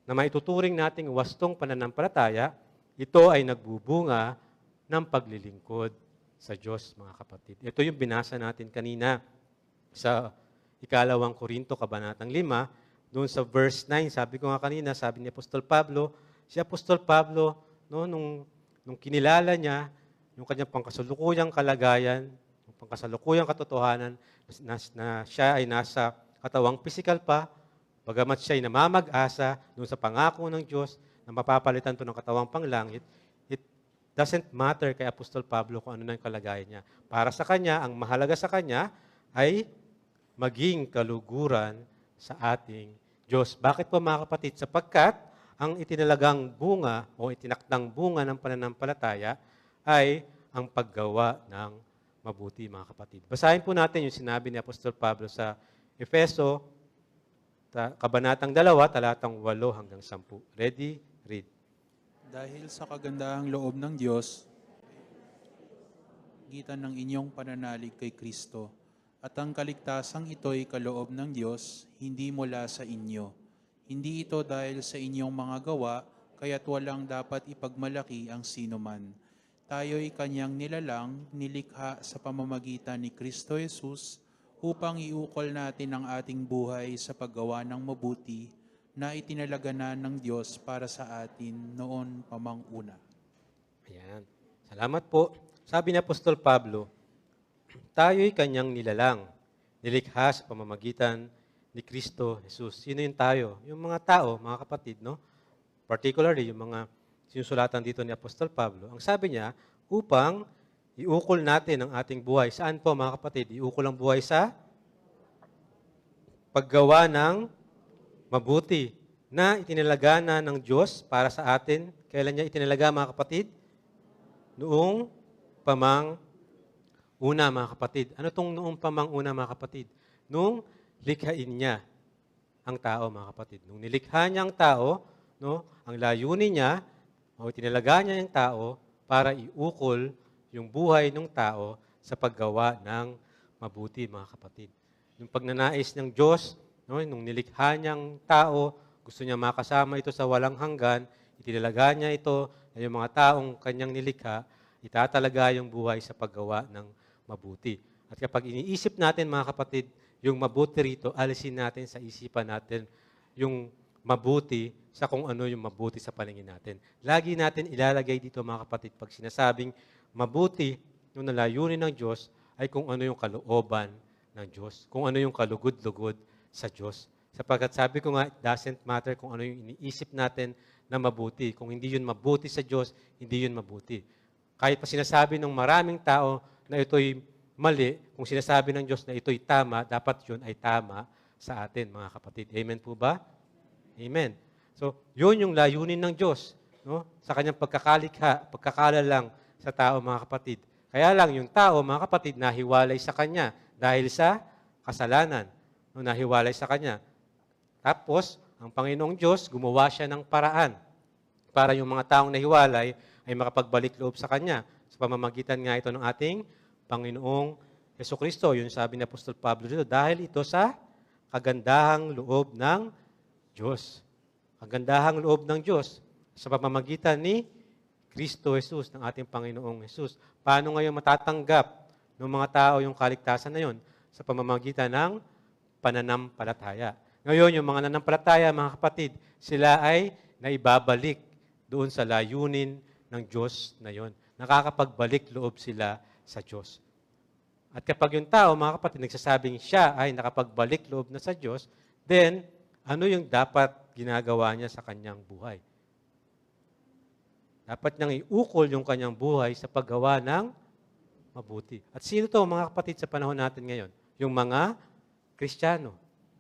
na maituturing nating wastong pananampalataya, ito ay nagbubunga ng paglilingkod sa Diyos, mga kapatid. Ito yung binasa natin kanina sa Ikalawang Korinto, Kabanatang 5, doon sa verse 9, sabi ko nga kanina, sabi ni Apostol Pablo, si Apostol Pablo, no, nung kinilala niya yung kanyang pangkasalukuyang kalagayan, yung pangkasalukuyang katotohanan, na siya ay nasa katawang pisikal pa, bagamat siya ay namamag-asa doon sa pangako ng Diyos na mapapalitan to ng katawang panglangit, it doesn't matter kay Apostol Pablo kung ano na yung kalagayan niya. Para sa kanya, ang mahalaga sa kanya ay maging kaluguran sa ating Diyos. Bakit po, mga kapatid? Sapagkat ang itinalagang bunga o itinakdang bunga ng pananampalataya ay ang paggawa ng mabuti, mga kapatid. Basahin po natin yung sinabi ni Apostol Pablo sa Efeso, Kabanatang 2, talatang 8 hanggang 10. Ready? Read. Dahil sa kagandahang loob ng Diyos, gitan ng inyong pananalig kay Kristo, at ang kaligtasang ito'y kaloob ng Diyos, hindi mula sa inyo. Hindi ito dahil sa inyong mga gawa, kaya't walang dapat ipagmalaki ang sinuman. Tayo'y kanyang nilalang, nilikha sa pamamagitan ni Kristo Jesus, upang iukol natin ang ating buhay sa paggawa ng mabuti na itinalaganan ng Diyos para sa atin noon pamang una. Ayan. Salamat po. Sabi ni Apostol Pablo, tayo'y kanyang nilalang, nilikha sa pamamagitan ni Kristo Jesus. Sino yung tayo? Yung mga tao, mga kapatid, no? Particularly, yung mga sinusulatan dito ni Apostol Pablo. Ang sabi niya, upang iukol natin ang ating buhay. Saan po, mga kapatid? Iukol ang buhay sa paggawa ng mabuti na itinalaga na ng Diyos para sa atin. Kailan niya itinalaga, mga kapatid? Noong pamang una, mga kapatid. Ano tong noong pamang una, mga kapatid? Nung likhain niya ang tao, mga kapatid. Nung nilikha niya ang tao, no, ang layunin niya, o itinalaga niya yung tao para iukol yung buhay ng tao sa paggawa ng mabuti, mga kapatid. Yung pagnanais ng Diyos, no, nung nilikha niyang tao, gusto niya makasama ito sa walang hanggan, itinalaga niya ito na yung mga taong kanyang nilikha, itatalaga yung buhay sa paggawa ng mabuti. At kapag iniisip natin, mga kapatid, yung mabuti rito, alisin natin sa isipan natin yung mabuti sa kung ano yung mabuti sa paningin natin. Lagi natin ilalagay dito, mga kapatid, pag sinasabing mabuti yung nalayunin ng Diyos ay kung ano yung kalooban ng Diyos, kung ano yung kalugod-lugod sa Diyos. Sapagkat sabi ko nga, it doesn't matter kung ano yung iniisip natin na mabuti. Kung hindi yun mabuti sa Diyos, hindi yun mabuti. Kahit pa sinasabi ng maraming tao na ito'y mali, kung sinasabi ng Diyos na ito'y tama, dapat yun ay tama sa atin, mga kapatid. Amen po ba? Amen. So, yun yung layunin ng Diyos, no? Sa kanyang pagkakalikha, pagkakalalang sa tao, mga kapatid. Kaya lang, yung tao, mga kapatid, nahiwalay sa Kanya dahil sa kasalanan. No, nahiwalay sa Kanya. Tapos, ang Panginoong Diyos, gumawa siya ng paraan para yung mga taong nahiwalay ay makapagbalik loob sa Kanya sa pamamagitan nga ito ng ating Panginoong Jesucristo. Yun sabi ni Apostol Pablo dito, dahil ito sa kagandahang loob ng Diyos. Kagandahang loob ng Diyos sa pamamagitan ni Kristo Jesus, ng ating Panginoong Jesus. Paano ngayon matatanggap ng mga tao yung kaligtasan na yun? Sa pamamagitan ng pananampalataya. Ngayon, yung mga nanampalataya, mga kapatid, sila ay naibabalik doon sa layunin ng Diyos na yon. Nakakapagbalik loob sila sa Diyos. At kapag yung tao, mga kapatid, nagsasabing siya ay nakapagbalik loob na sa Diyos, then, ano yung dapat ginagawa niya sa kanyang buhay? Dapat niyang iukol yung kanyang buhay sa paggawa ng mabuti. At sino to, mga kapatid, sa panahon natin ngayon? Yung mga Kristiyano.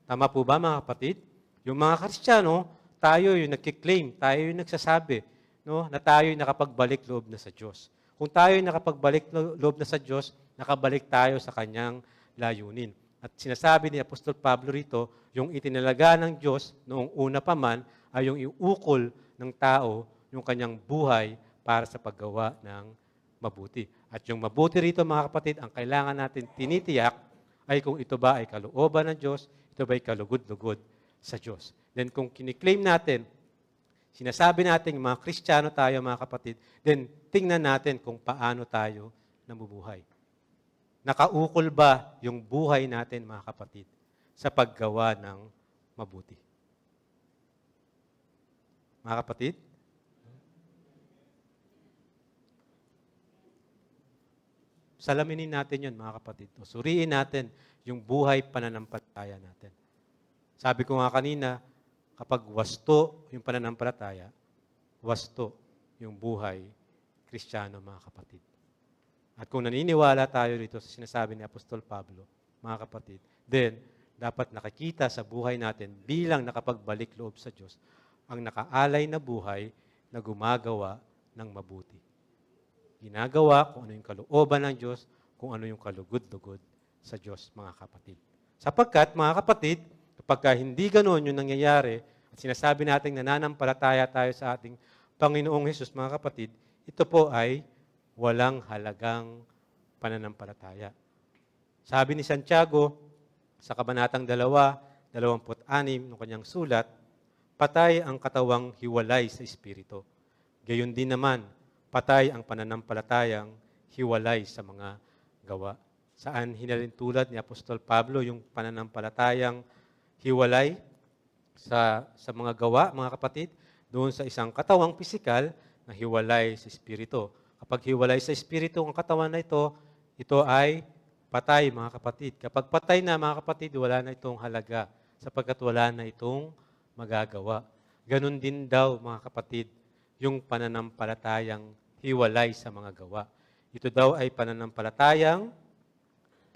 Tama po ba, mga kapatid? Yung mga Kristiyano, tayo yung nagkiklaim, tayo yung nagsasabi, no, na tayo yung nakapagbalik loob na sa Diyos. Kung tayo yung nakapagbalik loob na sa Diyos, nakabalik tayo sa kanyang layunin. At sinasabi ni Apostol Pablo rito, yung itinalaga ng Diyos noong una pa man ay yung iukol ng tao yung kanyang buhay para sa paggawa ng mabuti. At yung mabuti rito, mga kapatid, ang kailangan natin tinitiyak ay kung ito ba ay kalooban ng Diyos, ito ba ay kalugod-lugod sa Diyos. Then kung kiniklaim natin, sinasabi natin mga Kristiyano tayo, mga kapatid, then tingnan natin kung paano tayo namubuhay. Nakaukol ba yung buhay natin, mga kapatid, sa paggawa ng mabuti? Mga kapatid? Salaminin natin yun, mga kapatid. O suriin natin yung buhay pananampalataya natin. Sabi ko nga kanina, kapag wasto yung pananampalataya, wasto yung buhay Kristiyano, mga kapatid. At kung naniniwala tayo dito sa sinasabi ni Apostol Pablo, mga kapatid, then dapat nakikita sa buhay natin bilang nakapagbalik loob sa Diyos ang nakaalay na buhay na gumagawa ng mabuti. Ginagawa kung ano yung kalooban ng Diyos, kung ano yung kalugod-lugod sa Diyos, mga kapatid. Sapagkat, mga kapatid, kapag hindi ganoon yung nangyayari, at sinasabi natin nananampalataya tayo sa ating Panginoong Hesus, mga kapatid, ito po ay walang halagang pananampalataya. Sabi ni Santiago, sa Kabanatang 2:26 ng kanyang sulat, patay ang katawang hiwalay sa Espiritu. Gayon din naman, patay ang pananampalatayang hiwalay sa mga gawa. Saan hinalin tulad ni Apostol Pablo yung pananampalatayang hiwalay sa mga gawa, mga kapatid, doon sa isang katawang pisikal na hiwalay sa Espiritu. Kapag hiwalay sa Espiritu ang katawan na ito ay patay, mga kapatid. Kapag patay na, mga kapatid, wala na itong halaga sapagkat wala na itong magagawa. Ganon din daw, mga kapatid, yung pananampalatayang hiwalay sa mga gawa. Ito daw ay pananampalatayang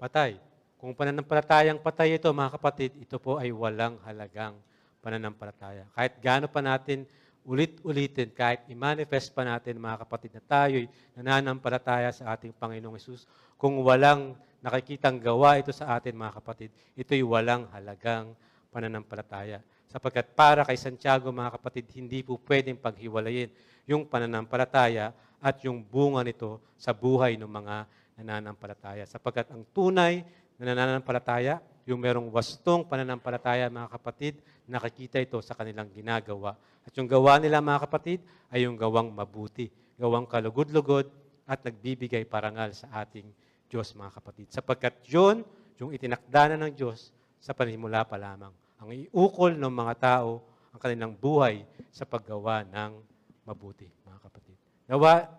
patay. Kung pananampalatayang patay ito, mga kapatid, ito po ay walang halagang pananampalataya. Kahit gaano pa natin ulit-ulitin, kahit i-manifest pa natin, mga kapatid, na tayo'y nananampalataya sa ating Panginoong Hesus, kung walang nakikitang gawa ito sa atin, mga kapatid, ito'y walang halagang pananampalataya. Sapagkat para kay Santiago, mga kapatid, hindi po pwedeng paghiwalayin yung pananampalataya at yung bunga nito sa buhay ng mga nananampalataya. Sapagkat ang tunay na nananampalataya, yung merong wastong pananampalataya, mga kapatid, nakikita ito sa kanilang ginagawa. At yung gawa nila, mga kapatid, ay yung gawang mabuti, gawang kalugod-lugod at nagbibigay parangal sa ating Diyos, mga kapatid. Sapagkat yun, yung itinakda na ng Diyos sa panimula pa lamang. Ang iukol ng mga tao ang kanilang buhay sa paggawa ng mabuti, mga kapatid. Nawa,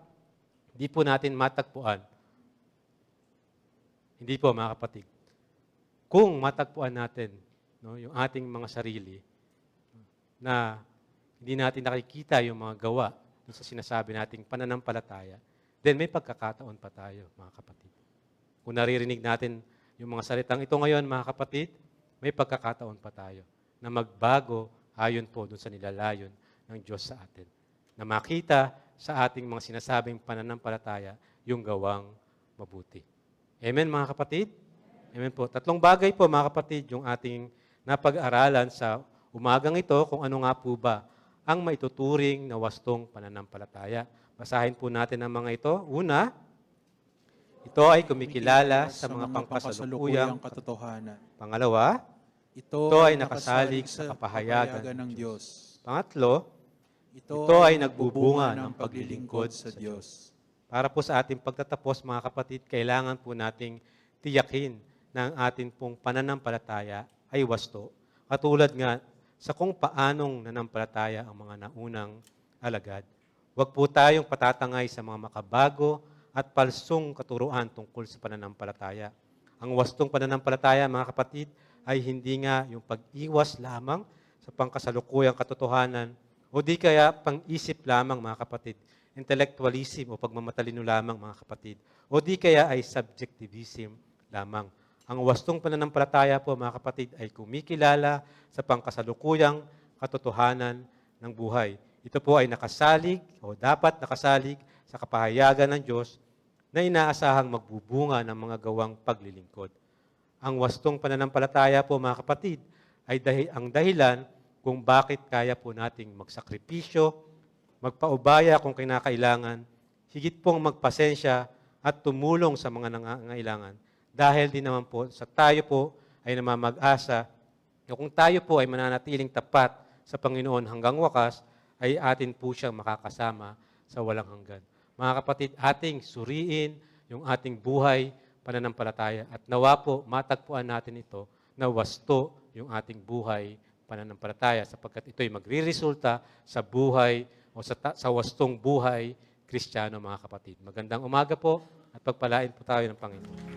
hindi po natin matagpuan. Hindi po, mga kapatid. Kung matagpuan natin yung ating mga sarili na hindi natin nakikita yung mga gawa sa sinasabi nating pananampalataya, then may pagkakataon pa tayo, mga kapatid. Kung naririnig natin yung mga salitang ito ngayon, mga kapatid, may pagkakataon pa tayo na magbago ayon po dun sa nilalayon ng Diyos sa atin. Na makita sa ating mga sinasabing pananampalataya yung gawang mabuti. Amen, mga kapatid? Amen po. 3 bagay po, mga kapatid, yung ating napag-aralan sa umagang ito, kung ano nga po ba ang maituturing na wastong pananampalataya. Basahin po natin ang mga ito. Una, ito ay kumikilala sa mga pangkasalukuyang katotohanan. Pangalawa, Ito ay nakasalig sa kapahayagan ng Diyos. pangatlo, ito ay nagbubunga ng paglilingkod sa Diyos. Para po sa ating pagtatapos, mga kapatid, kailangan po nating tiyakin na ang ating pong pananampalataya ay wasto. katulad nga sa kung paanong nanampalataya ang mga naunang alagad. Huwag po tayong patatangay sa mga makabago at palsong katuruan tungkol sa pananampalataya. Ang wastong pananampalataya, mga kapatid, ay hindi nga yung pag-iwas lamang sa pangkasalukuyang katotohanan o di kaya pang-isip lamang, mga kapatid, intellectualism o pagmamatalino lamang, mga kapatid, o di kaya ay subjectivism lamang. Ang wastong pananampalataya po, mga kapatid, ay kumikilala sa pangkasalukuyang katotohanan ng buhay. Ito po ay nakasalig o dapat nakasalig sa kapahayagan ng Diyos na inaasahang magbubunga ng mga gawang paglilingkod. Ang wastong pananampalataya po, mga kapatid, ay ang dahilan kung bakit kaya po nating magsakripisyo, magpaubaya kung kinakailangan, higit pong magpasensya at tumulong sa mga nangangailangan. Dahil din naman po sa tayo po ay namamag-asa na kung tayo po ay mananatiling tapat sa Panginoon hanggang wakas, ay atin po siyang makakasama sa walang hanggan. Mga kapatid, ating suriin yung ating buhay, pananampalataya, at nawa po matagpuan natin ito na wasto yung ating buhay, pananampalataya, sapagkat ito'y magriresulta sa buhay o sa wastong buhay Kristiyano, mga kapatid. Magandang umaga po at pagpalain po tayo ng Panginoon.